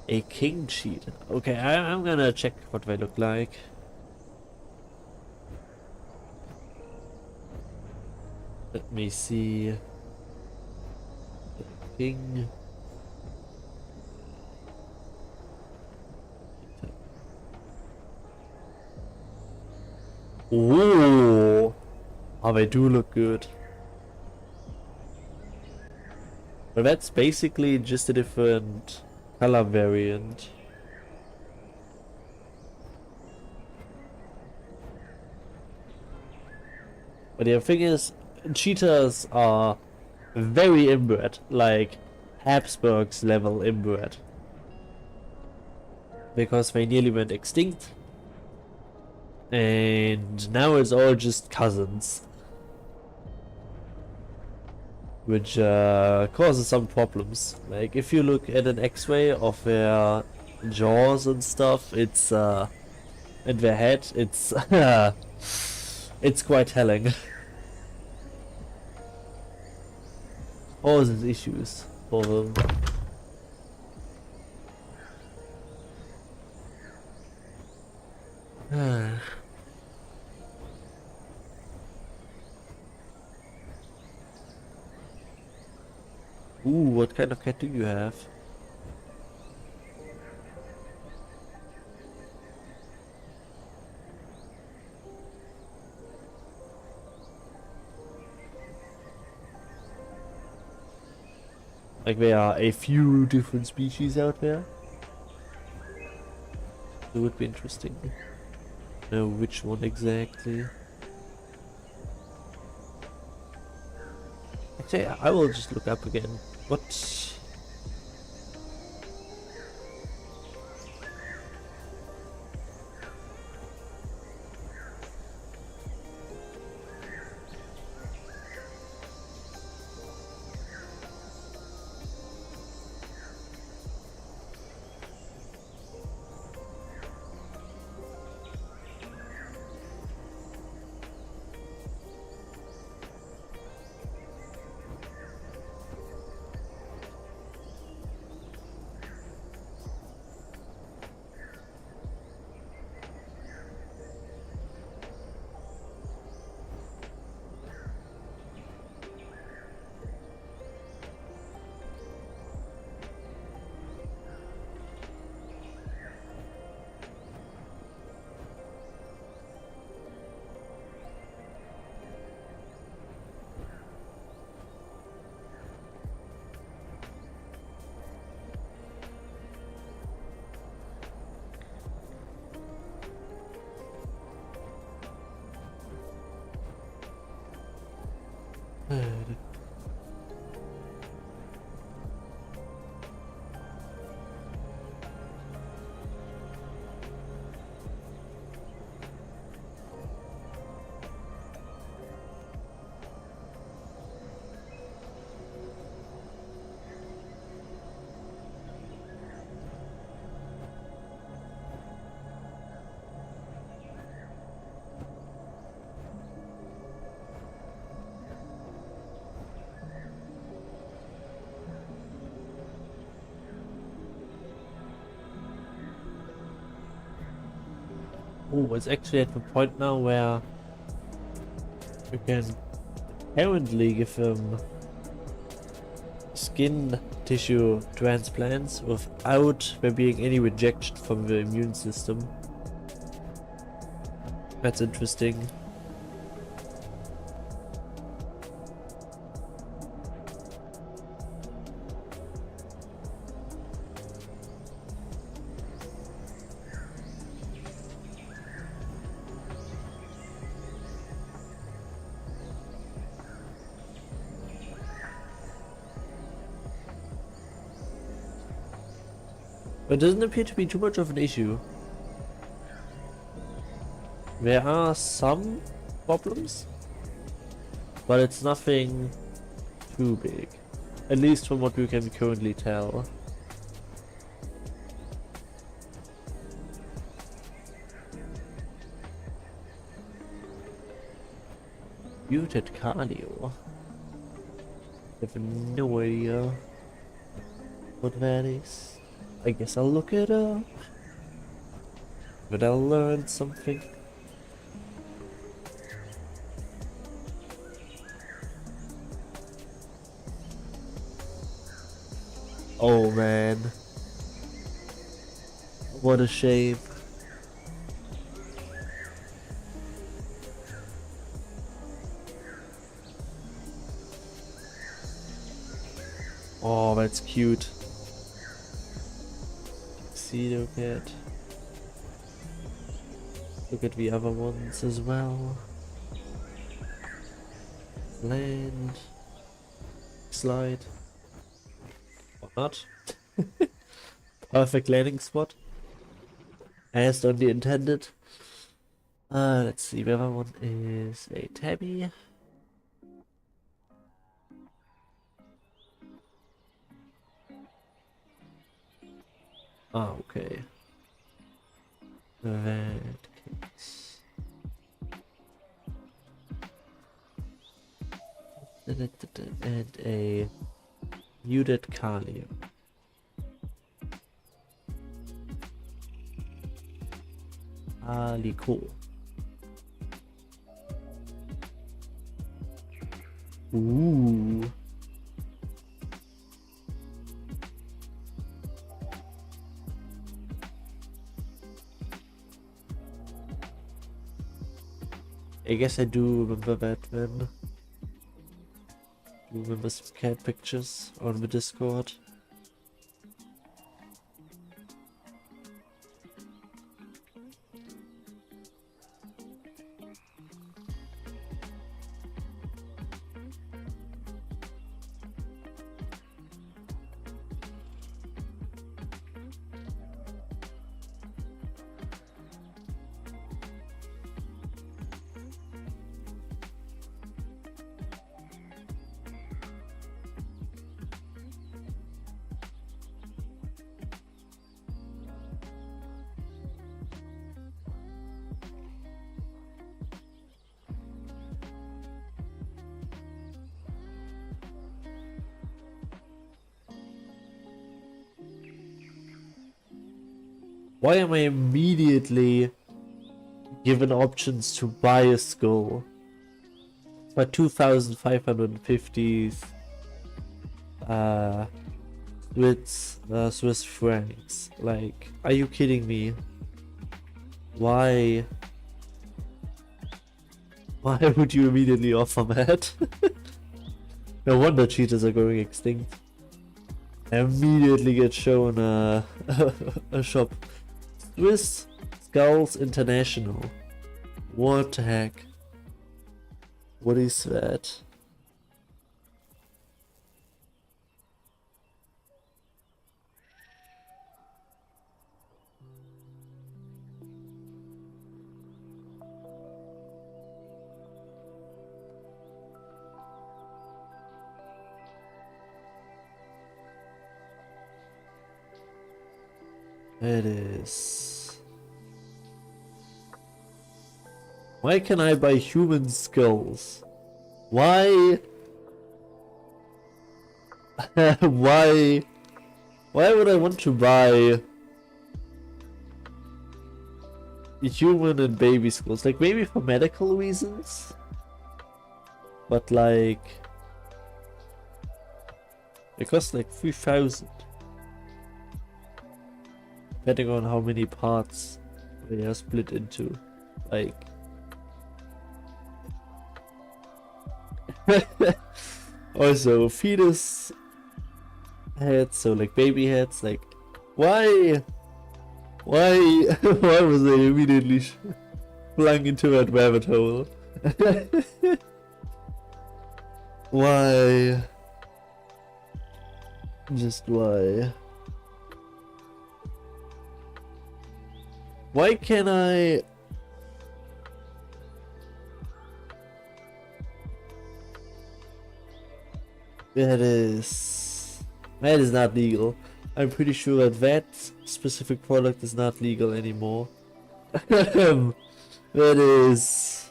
A king cheetah. Okay, I'm gonna check what they look like. Let me see. King. Ooh. Oh, they do look good. But that's basically just a different color variant. But the thing is, cheetahs are very inbred, like Habsburg's level inbred. Because they nearly went extinct. And now it's all just cousins. Which causes some problems. Like if you look at an X-ray of their jaws and stuff, it's and their head, it's it's quite telling. Causes issues for them. Ooh, what kind of cat do you have? Like there are a few different species out there. It would be interesting to know which one exactly. Actually, I will just look up again. What? Oh, it's actually at the point now where you can apparently give them skin tissue transplants without there being any rejection from the immune system. That's interesting. But it doesn't appear to be too much of an issue. There are some problems, but it's nothing too big. At least from what we can currently tell. Muted cardio. I have no idea what that is. I guess I'll look it up. But I'll learn something. Oh man. What a shame. Oh, that's cute. Tuxedo cat. Look at the other ones as well. Land. Slide. Or not. Perfect landing spot. As only intended. Let's see, the other one is a tabby. Oh, okay. That case. And a muted Kali. Cool. Ooh. I guess I do remember that then. Do you remember some cat pictures on the Discord? Why am I immediately given options to buy a skull? For 2,550 Swiss francs. Like, are you kidding me? Why? Why would you immediately offer that? No wonder cheaters are going extinct. I immediately get shown a shop. Swiss Skulls International. What the heck? What is that? It is. Why can I buy human skulls? Why? Why? Why would I want to buy human and baby skulls? Like maybe for medical reasons? But like... it costs like 3,000. Depending on how many parts they are split into. Like... also, fetus heads, so like baby heads, like... Why? Why? Why was I immediately flung into that rabbit hole? Why? Just why? Why can't I... That is not legal. I'm pretty sure that specific product is not legal anymore. That is...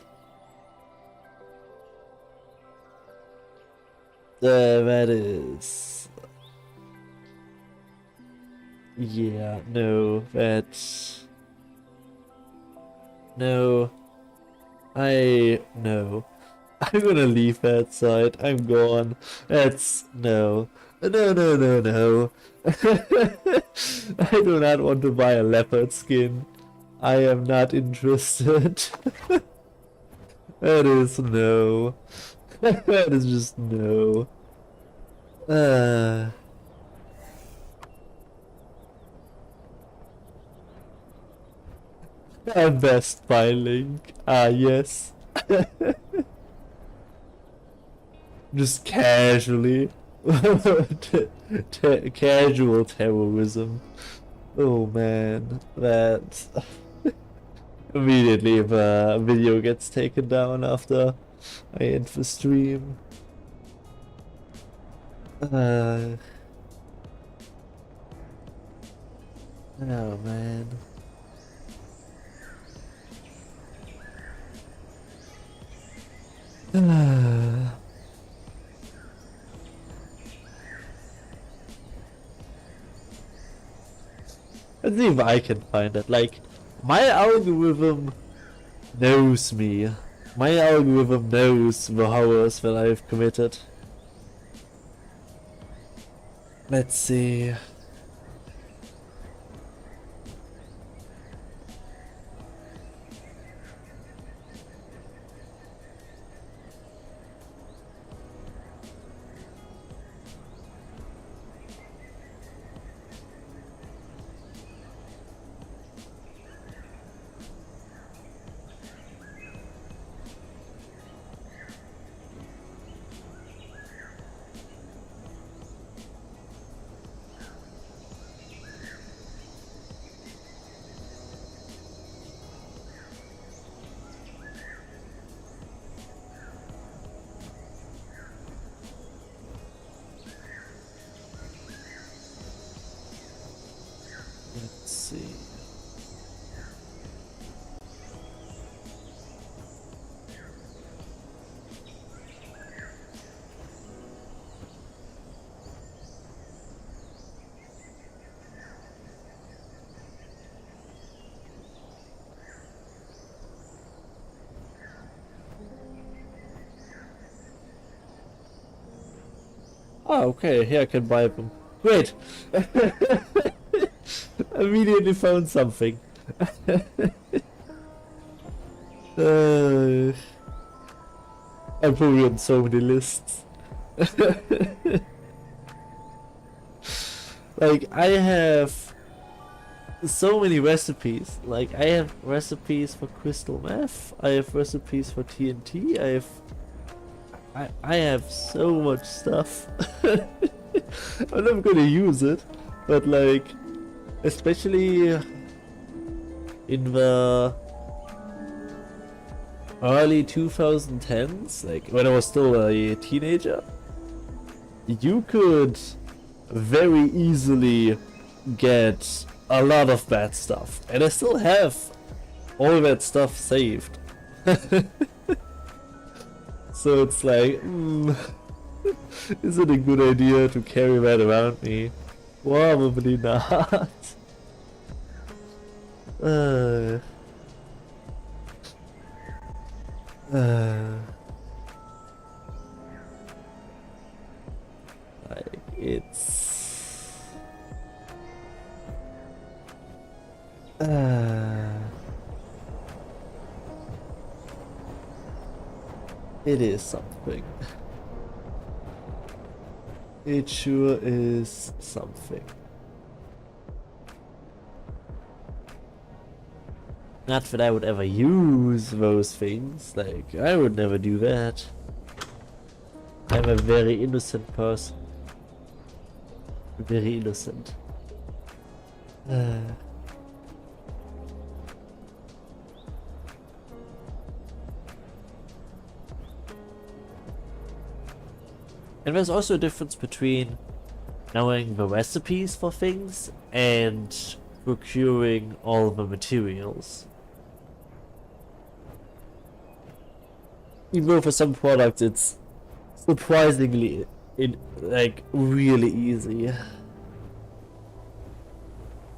that is... Yeah, no, that's... No. No. I'm gonna leave that side. I'm gone. That's... No. No, no, no, no. I do not want to buy a leopard skin. I am not interested. That is no. That is just no. Best Buy link. Ah, yes. Just casually. Casual terrorism. Oh man, that immediately if a video gets taken down after I end the stream. Oh man. Let's see if I can find it. Like, my algorithm knows me. My algorithm knows the hours that I've committed. Let's see. Let's see. Oh, okay, here I can buy them. Great! Immediately found something. I'm probably on so many lists. Like, I have so many recipes. Like, I have recipes for crystal meth, I have recipes for TNT, I have so much stuff. I'm never gonna use it, but like, especially in the early 2010s, like when I was still a teenager, you could very easily get a lot of bad stuff, and I still have all that stuff saved. So it's like, is it a good idea to carry that around me? Probably not. Like, it's... it is something. It sure is something. Not that I would ever use those things, like, I would never do that. I'm a very innocent person. Very innocent. And there's also a difference between knowing the recipes for things and procuring all the materials. Even though for some products it's surprisingly like really easy.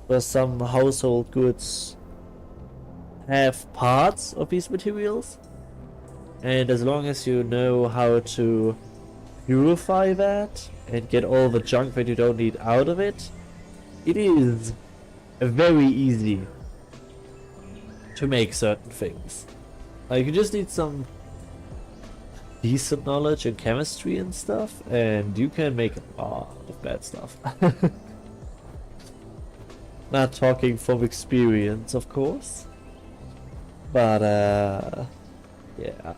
For some household goods have parts of these materials, and as long as you know how to purify that and get all the junk that you don't need out of it, it is very easy to make certain things. Like, you just need some decent knowledge in chemistry and stuff, and you can make a lot of bad stuff. Not talking from experience, of course, but yeah.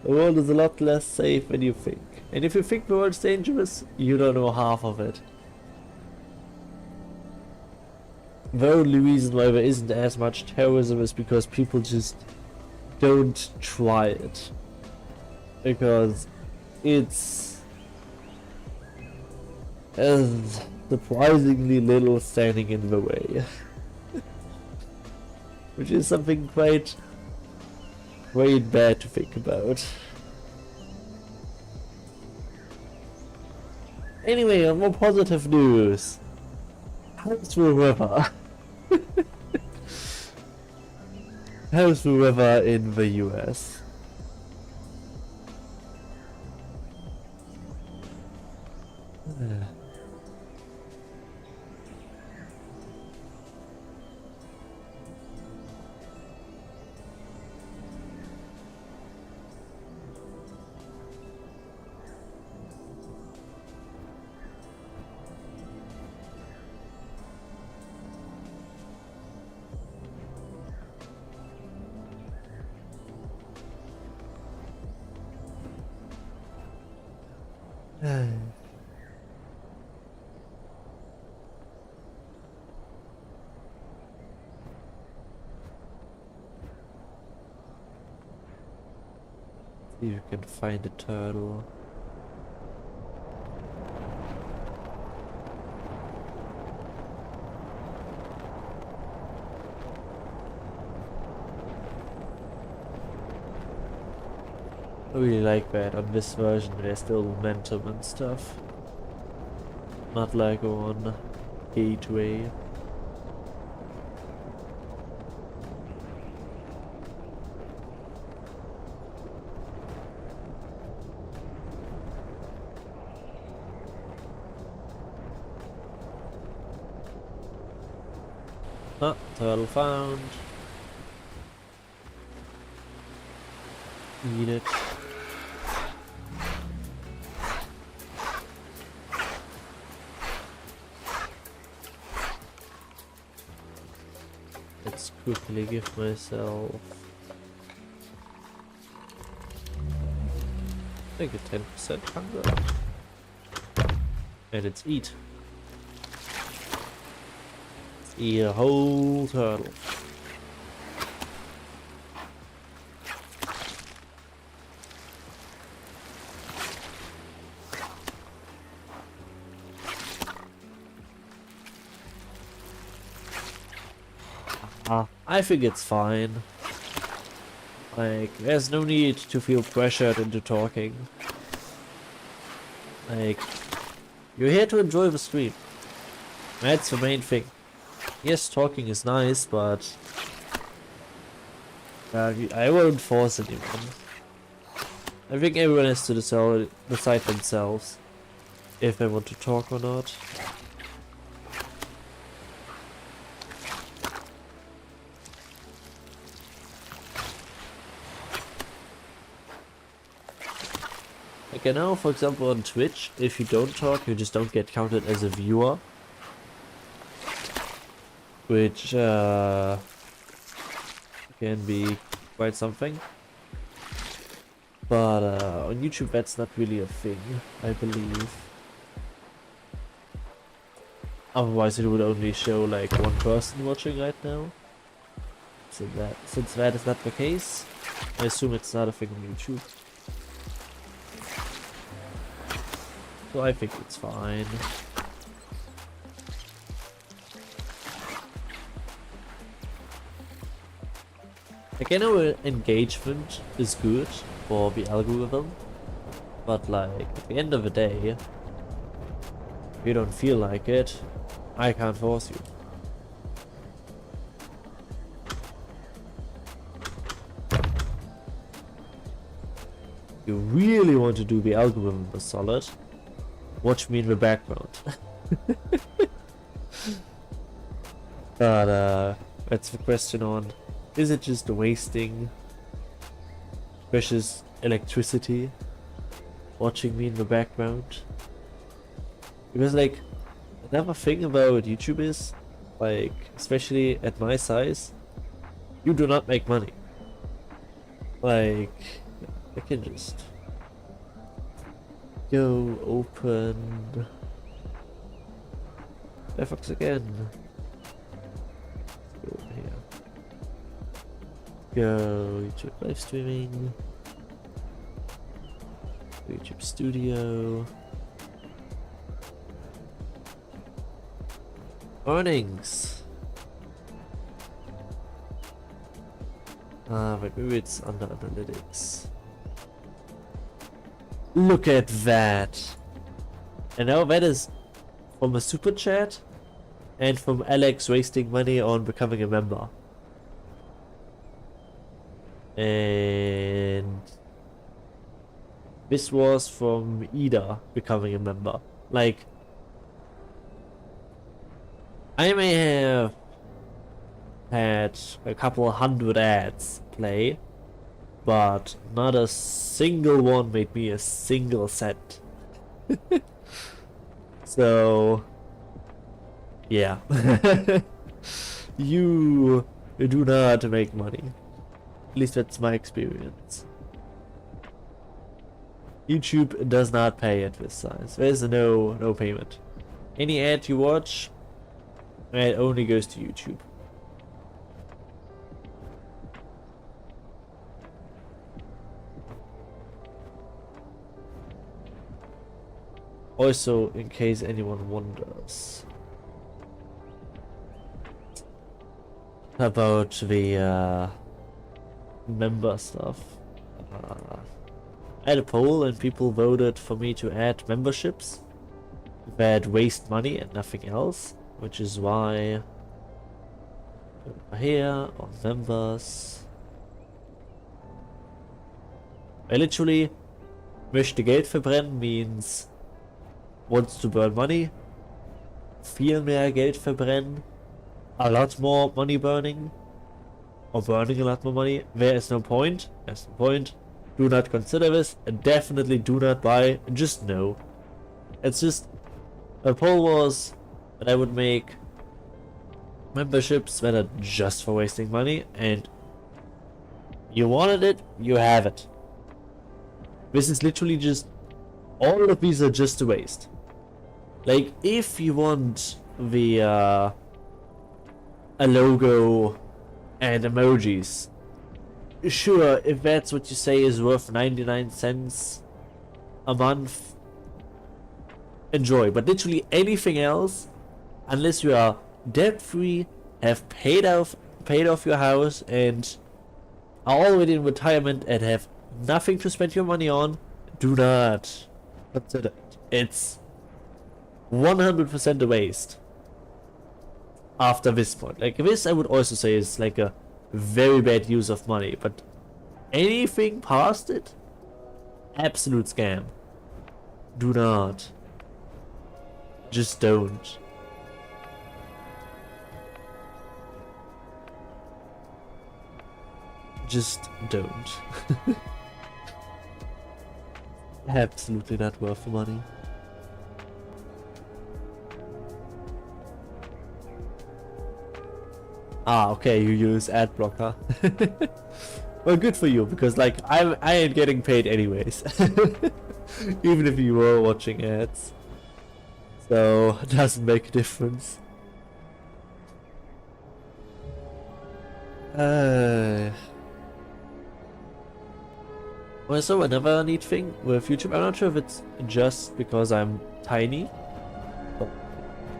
The world is a lot less safe than you think, and if you think the world's dangerous, you don't know half of it. The only reason why there isn't as much terrorism is because people just don't try it. Because it's surprisingly little standing in the way. Which is something quite bad to think about. Anyway, on more positive news. How's the river? How's the river in the US? See if you can find a turtle. I really like that on this version there's still momentum and stuff. Not like on Gateway. Ah, turtle found. Eat it. Let's quickly give myself, I think, a 10% hunger. And let's eat. Let's eat a whole turtle. I think it's fine. Like, there's no need to feel pressured into talking. Like, you're here to enjoy the stream. That's the main thing. Yes, talking is nice, but I won't force anyone. I think everyone has to decide themselves if they want to talk or not. Like, I know, for example, on Twitch, if you don't talk, you just don't get counted as a viewer. Which can be quite something. But on YouTube that's not really a thing, I believe. Otherwise it would only show like one person watching right now. Since that is not the case, I assume it's not a thing on YouTube. so I think it's fine. Like, I know engagement is good for the algorithm, but like, at the end of the day, if you don't feel like it, I can't force you. You really want to do the algorithm solid, watch me in the background. But that's the question on, is it just wasting precious electricity watching me in the background? Because like, another thing about YouTube is, like, especially at my size, you do not make money. Like, I can just go open Firefox again. Let's go over here. Go YouTube live streaming. YouTube Studio. Earnings. But maybe it's under analytics. Look at that. And now that is from a super chat and from Alex wasting money on becoming a member. And this was from Ida becoming a member. Like, I may have had a couple hundred ads play, but not a single one made me a single cent. So, yeah. You do not make money. At least that's my experience. YouTube does not pay at this size. There's no payment. Any ad you watch, it only goes to YouTube. Also, in case anyone wonders about the member stuff, I had a poll and people voted for me to add memberships that waste money and nothing else, which is why over here on members I literally möchte Geld verbrennen means wants to burn money, viel mehr Geld verbrennen, a lot more money burning, or burning a lot more money. There is no point. There's no point. Do not consider this, and definitely do not buy. Just no. It's just, a poll was that I would make memberships that are just for wasting money, and you wanted it, you have it. This is literally just, all of these are just a waste. Like, if you want the a logo and emojis, sure, if that's what you say is worth 99 cents a month, enjoy. But literally anything else, unless you are debt free, have paid off your house, and are already in retirement and have nothing to spend your money on, do not consider it. It's 100% a waste after this point. Like, this I would also say is like a very bad use of money, but anything past it, absolute scam. Do not. Just don't. Just don't. Absolutely not worth the money. Ah, okay, you use ad blocker. Well, good for you, because like I ain't getting paid anyways. Even if you were watching ads. So it doesn't make a difference. Also, another neat thing with YouTube, I'm not sure if it's just because I'm tiny, but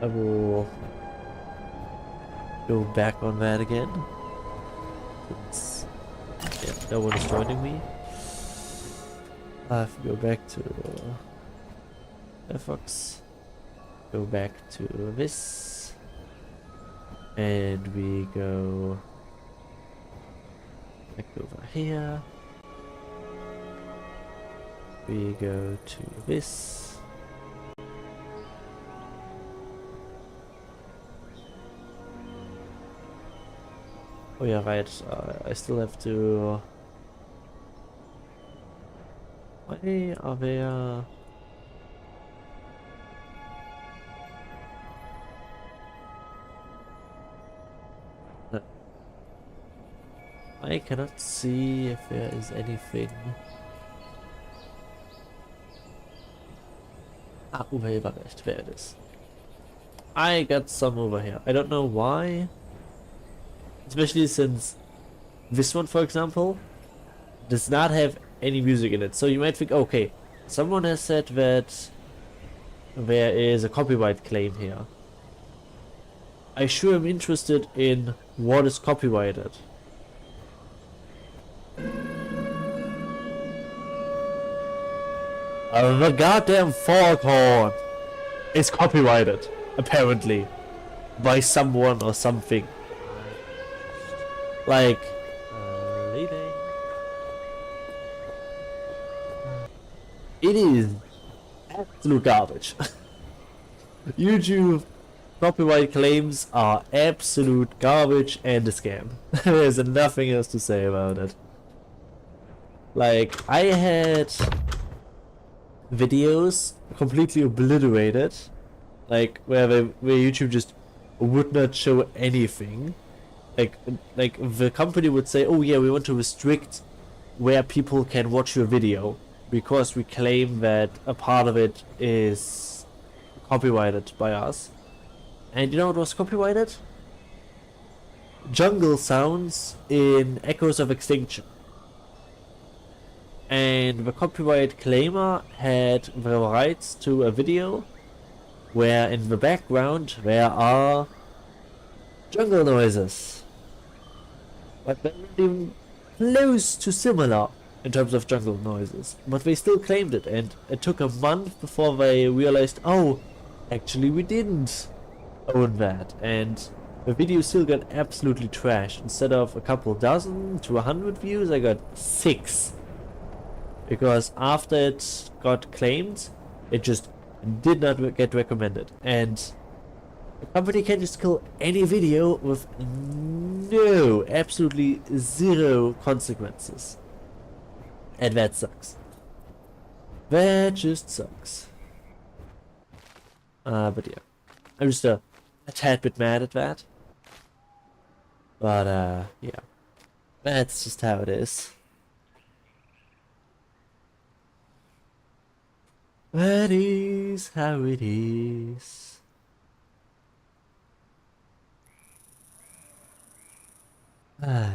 I will go back on that again. Since, yeah, no one is joining me. I have to go back to Firefox. Go back to this. And we go back over here. We go to this. Oh yeah, right. I still have to. Why are there? I cannot see if there is anything. Ah, Urheberrecht, there it is. I got some over here. I don't know why. Especially since this one, for example, does not have any music in it. So you might think, okay, someone has said that there is a copyright claim here. I sure am interested in what is copyrighted. The goddamn foghorn is copyrighted, apparently, by someone or something. Like, leaving. It is absolute garbage. YouTube copyright claims are absolute garbage and a scam. There's nothing else to say about it. Like, I had videos completely obliterated, like where YouTube just would not show anything. Like the company would say, oh yeah, we want to restrict where people can watch your video because we claim that a part of it is copyrighted by us. And you know what was copyrighted? Jungle sounds in Echoes of Extinction. And the copyright claimer had the rights to a video where in the background there are jungle noises. But they're not even close to similar in terms of jungle noises. But they still claimed it, and it took a month before they realized, oh, actually we didn't own that. And the video still got absolutely trashed. Instead of a couple dozen to 100 views, I got 6. Because after it got claimed, it just did not get recommended. And the company can just kill any video with no, absolutely zero consequences. And that sucks. That just sucks. But yeah. I'm just a tad bit mad at that. But yeah. That's just how it is. That is how it is. Ah.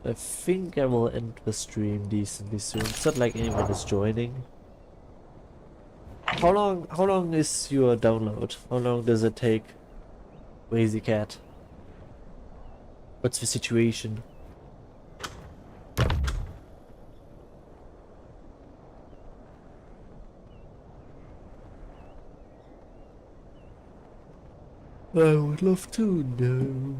I think I will end the stream decently soon. It's not like anyone is joining. How long is your download? How long does it take? Lazy cat. What's the situation? I would love to know.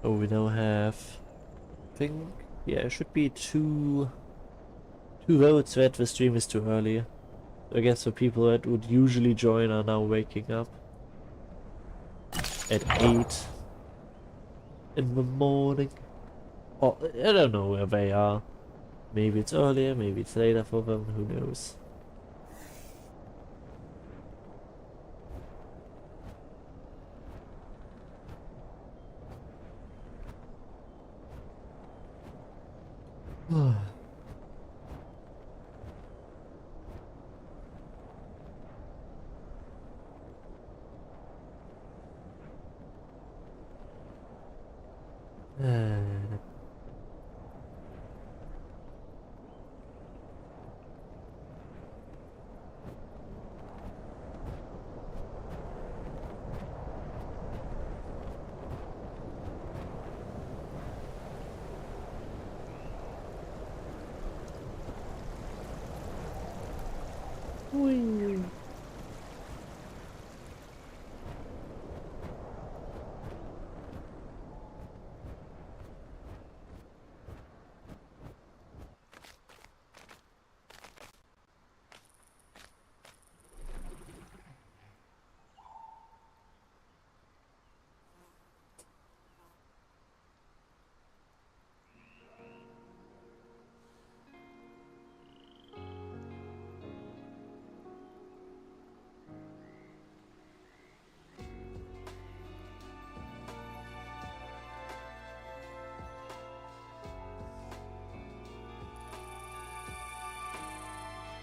Oh, we now have, I think, yeah, it should be two votes that the stream is too early. I guess the people that would usually join are now waking up at 8 in the morning. Or, I don't know where they are. Maybe it's earlier, maybe it's later for them, who knows. Whee.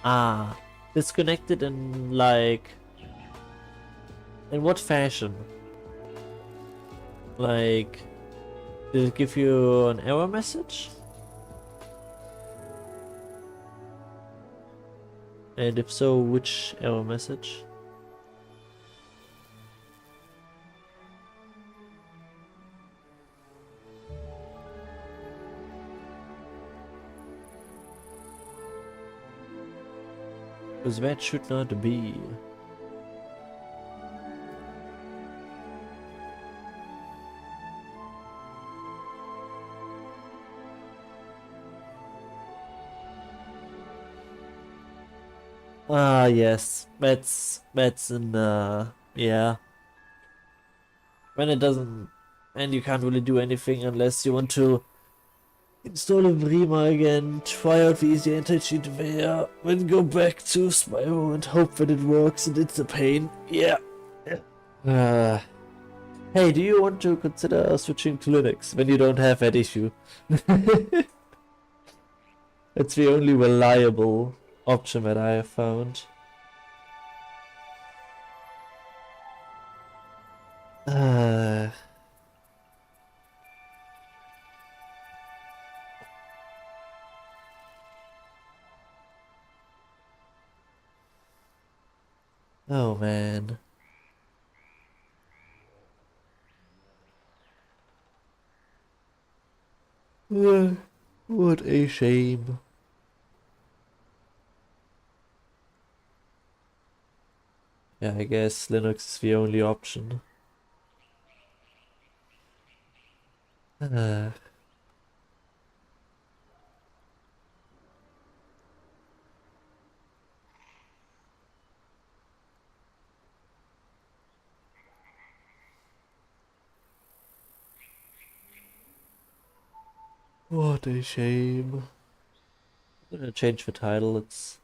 Ah, disconnected in like, in what fashion? Like, did it give you an error message? And if so, which error message? Because that should not be. Ah, yes, that's an yeah. When it doesn't, and you can't really do anything unless you want to install EVRIMA again, try out the easy anti-cheat there, then go back to Spyro and hope that it works, and it's a pain. Yeah. Uh, hey, do you want to consider switching to Linux when you don't have that issue? It's the only reliable option that I have found. Oh man. What a shame. Yeah, I guess Linux is the only option. Uh, what a shame. I'm gonna change the title. It's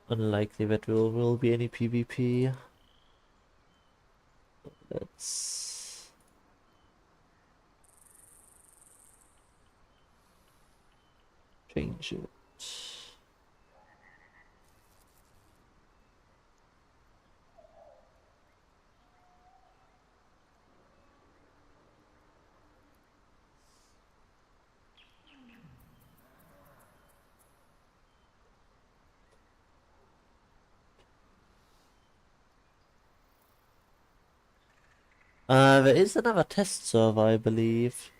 unlikely that there will be any PvP. Let's change it. There is another test server, I believe.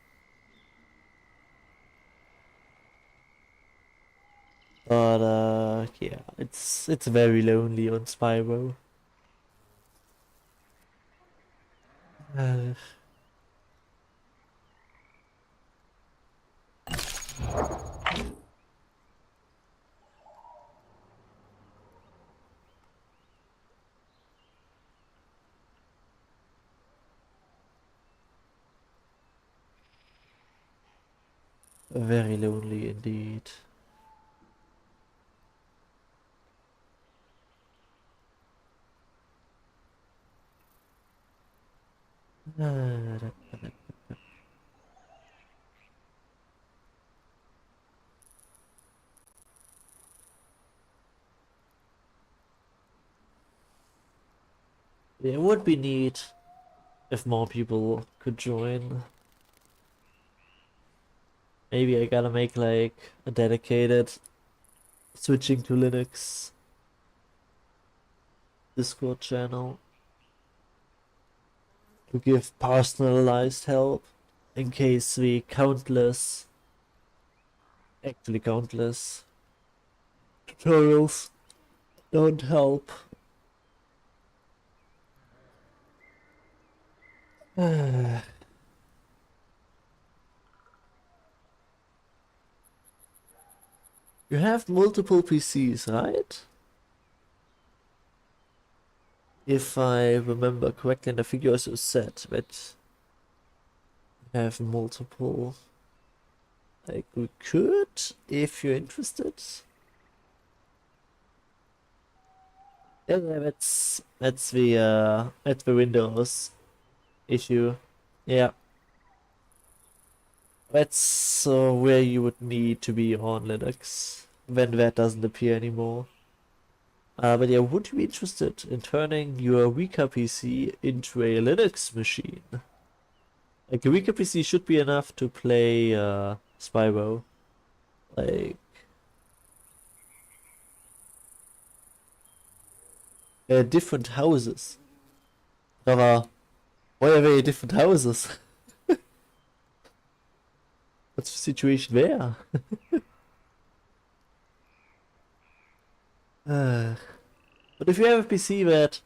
But yeah, it's very lonely on Spyro. Uh, very lonely indeed. Uh, it would be neat if more people could join. Maybe I gotta make like a dedicated switching to Linux Discord channel to give personalized help in case the actually countless tutorials don't help. You have multiple PCs, right? If I remember correctly, and I think you also said that you have multiple. Like, we could, if you're interested. Yeah, that's the Windows issue. Yeah, that's where you would need to be on Linux when that doesn't appear anymore. But yeah, would you be interested in turning your weaker PC into a Linux machine? Like a weaker PC should be enough to play Spyro. Like different houses. Aber why are they different houses? What's the situation there? But if you have a PC that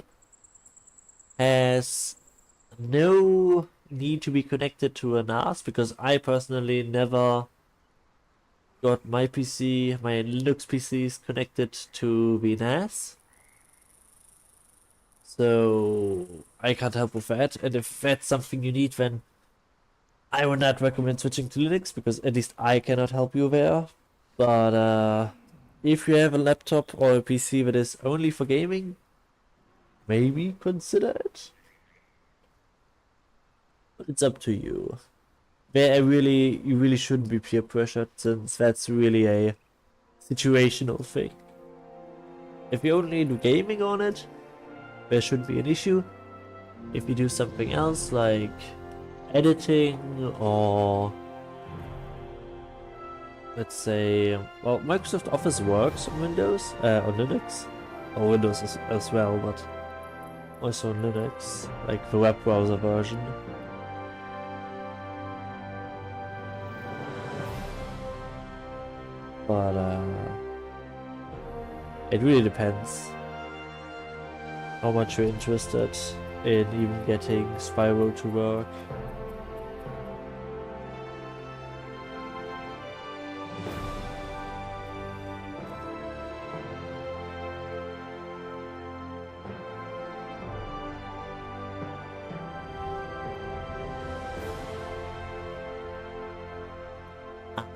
has no need to be connected to a NAS, because I personally never got my Linux PCs connected to the NAS. So I can't help with that. And if that's something you need, then I would not recommend switching to Linux, because at least I cannot help you there. But if you have a laptop or a PC that is only for gaming, maybe consider it. But it's up to you. You really shouldn't be peer pressured, since that's really a situational thing. If you only do gaming on it, there shouldn't be an issue. If you do something else like editing or let's say, well, Microsoft Office works on Windows, on Linux, or Windows as well, but also on Linux, like the web browser version. But it really depends how much you're interested in even getting Spyro to work.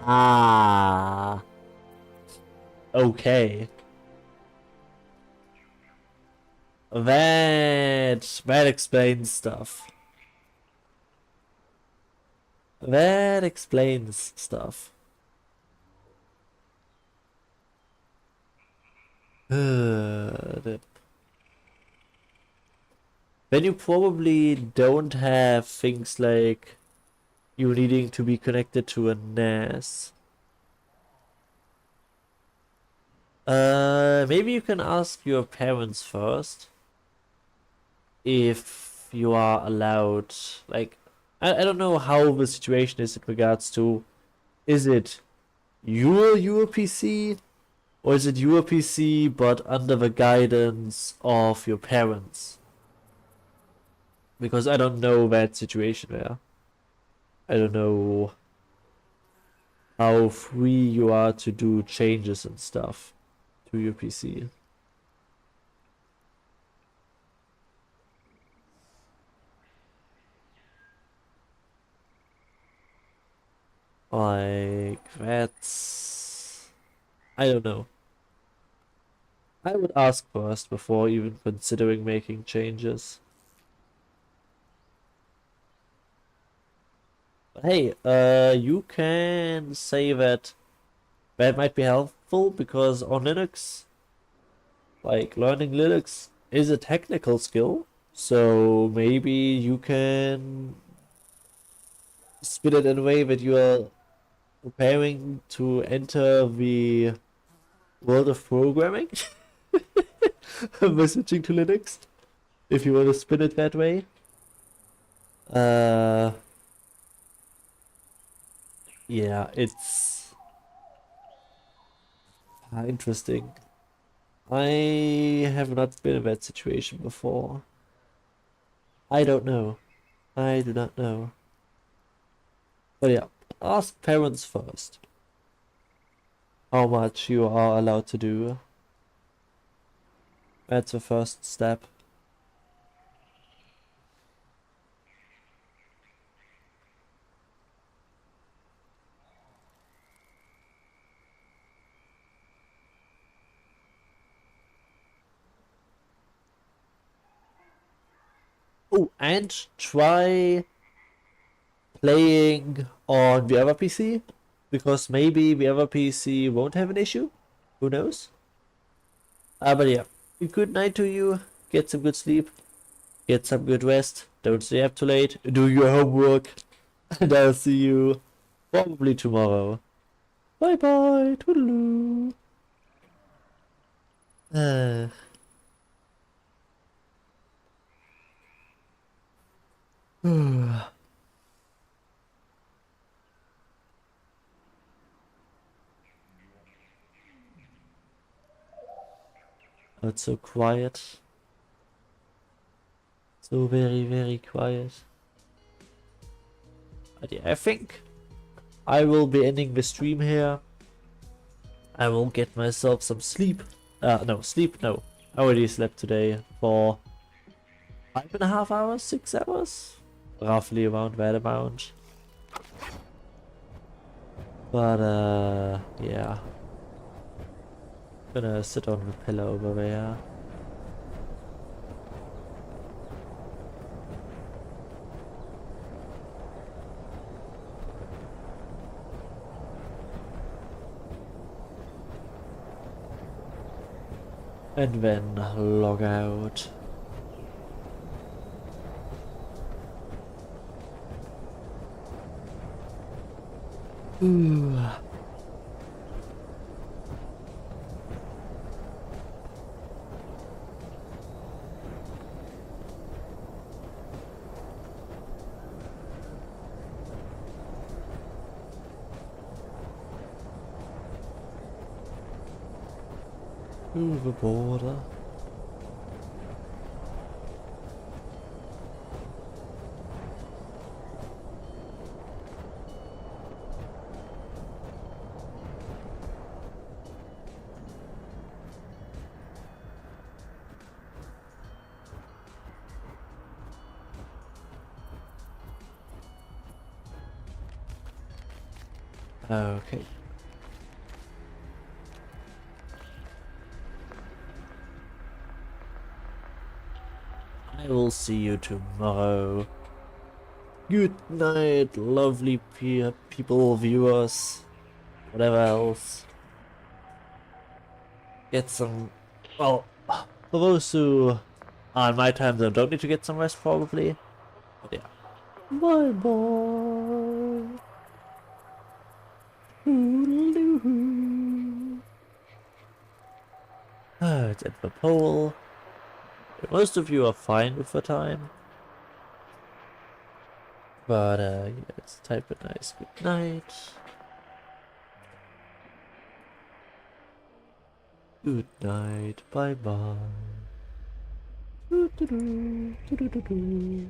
Ah, okay. That explains stuff. That explains stuff. Then you probably don't have things like you needing to be connected to a NAS. Maybe you can ask your parents first if you are allowed, like, I don't know how the situation is in regards to, is it your PC, or is it your PC but under the guidance of your parents? Because I don't know that situation there. I don't know how free you are to do changes and stuff to your PC. Like, that's... I don't know. I would ask first before even considering making changes. But hey, you can say that that might be helpful because on Linux, like learning Linux is a technical skill. So maybe you can spin it in a way that you are preparing to enter the world of programming by switching to Linux, if you want to spin it that way. Yeah, it's interesting. I have not been in that situation before. I don't know. I do not know. But yeah, ask parents first how much you are allowed to do. That's the first step. Oh, and try playing on the other PC, because maybe the other PC won't have an issue. Who knows? But yeah, good night to you. Get some good sleep. Get some good rest. Don't stay up too late. Do your homework. And I'll see you probably tomorrow. Bye bye. Toodaloo. Uh. It's so quiet. So very, very quiet. But yeah, I think I will be ending the stream here. I will get myself some sleep. No, sleep, no. I already slept today for 5.5 hours, 6 hours? Roughly around that amount. But, yeah. Gonna sit on the pillow over there. And then log out. Ooh. Through the border. Okay. I will see you tomorrow. Good night, lovely people, viewers, whatever else. Get some... Well, for those who are in my time zone don't need to get some rest probably. But yeah. Bye bye. It's at the pole. Most of you are fine with the time. But yeah, let's type a nice good night. Good night, bye bye. Doo-doo-doo, doo-doo-doo-doo.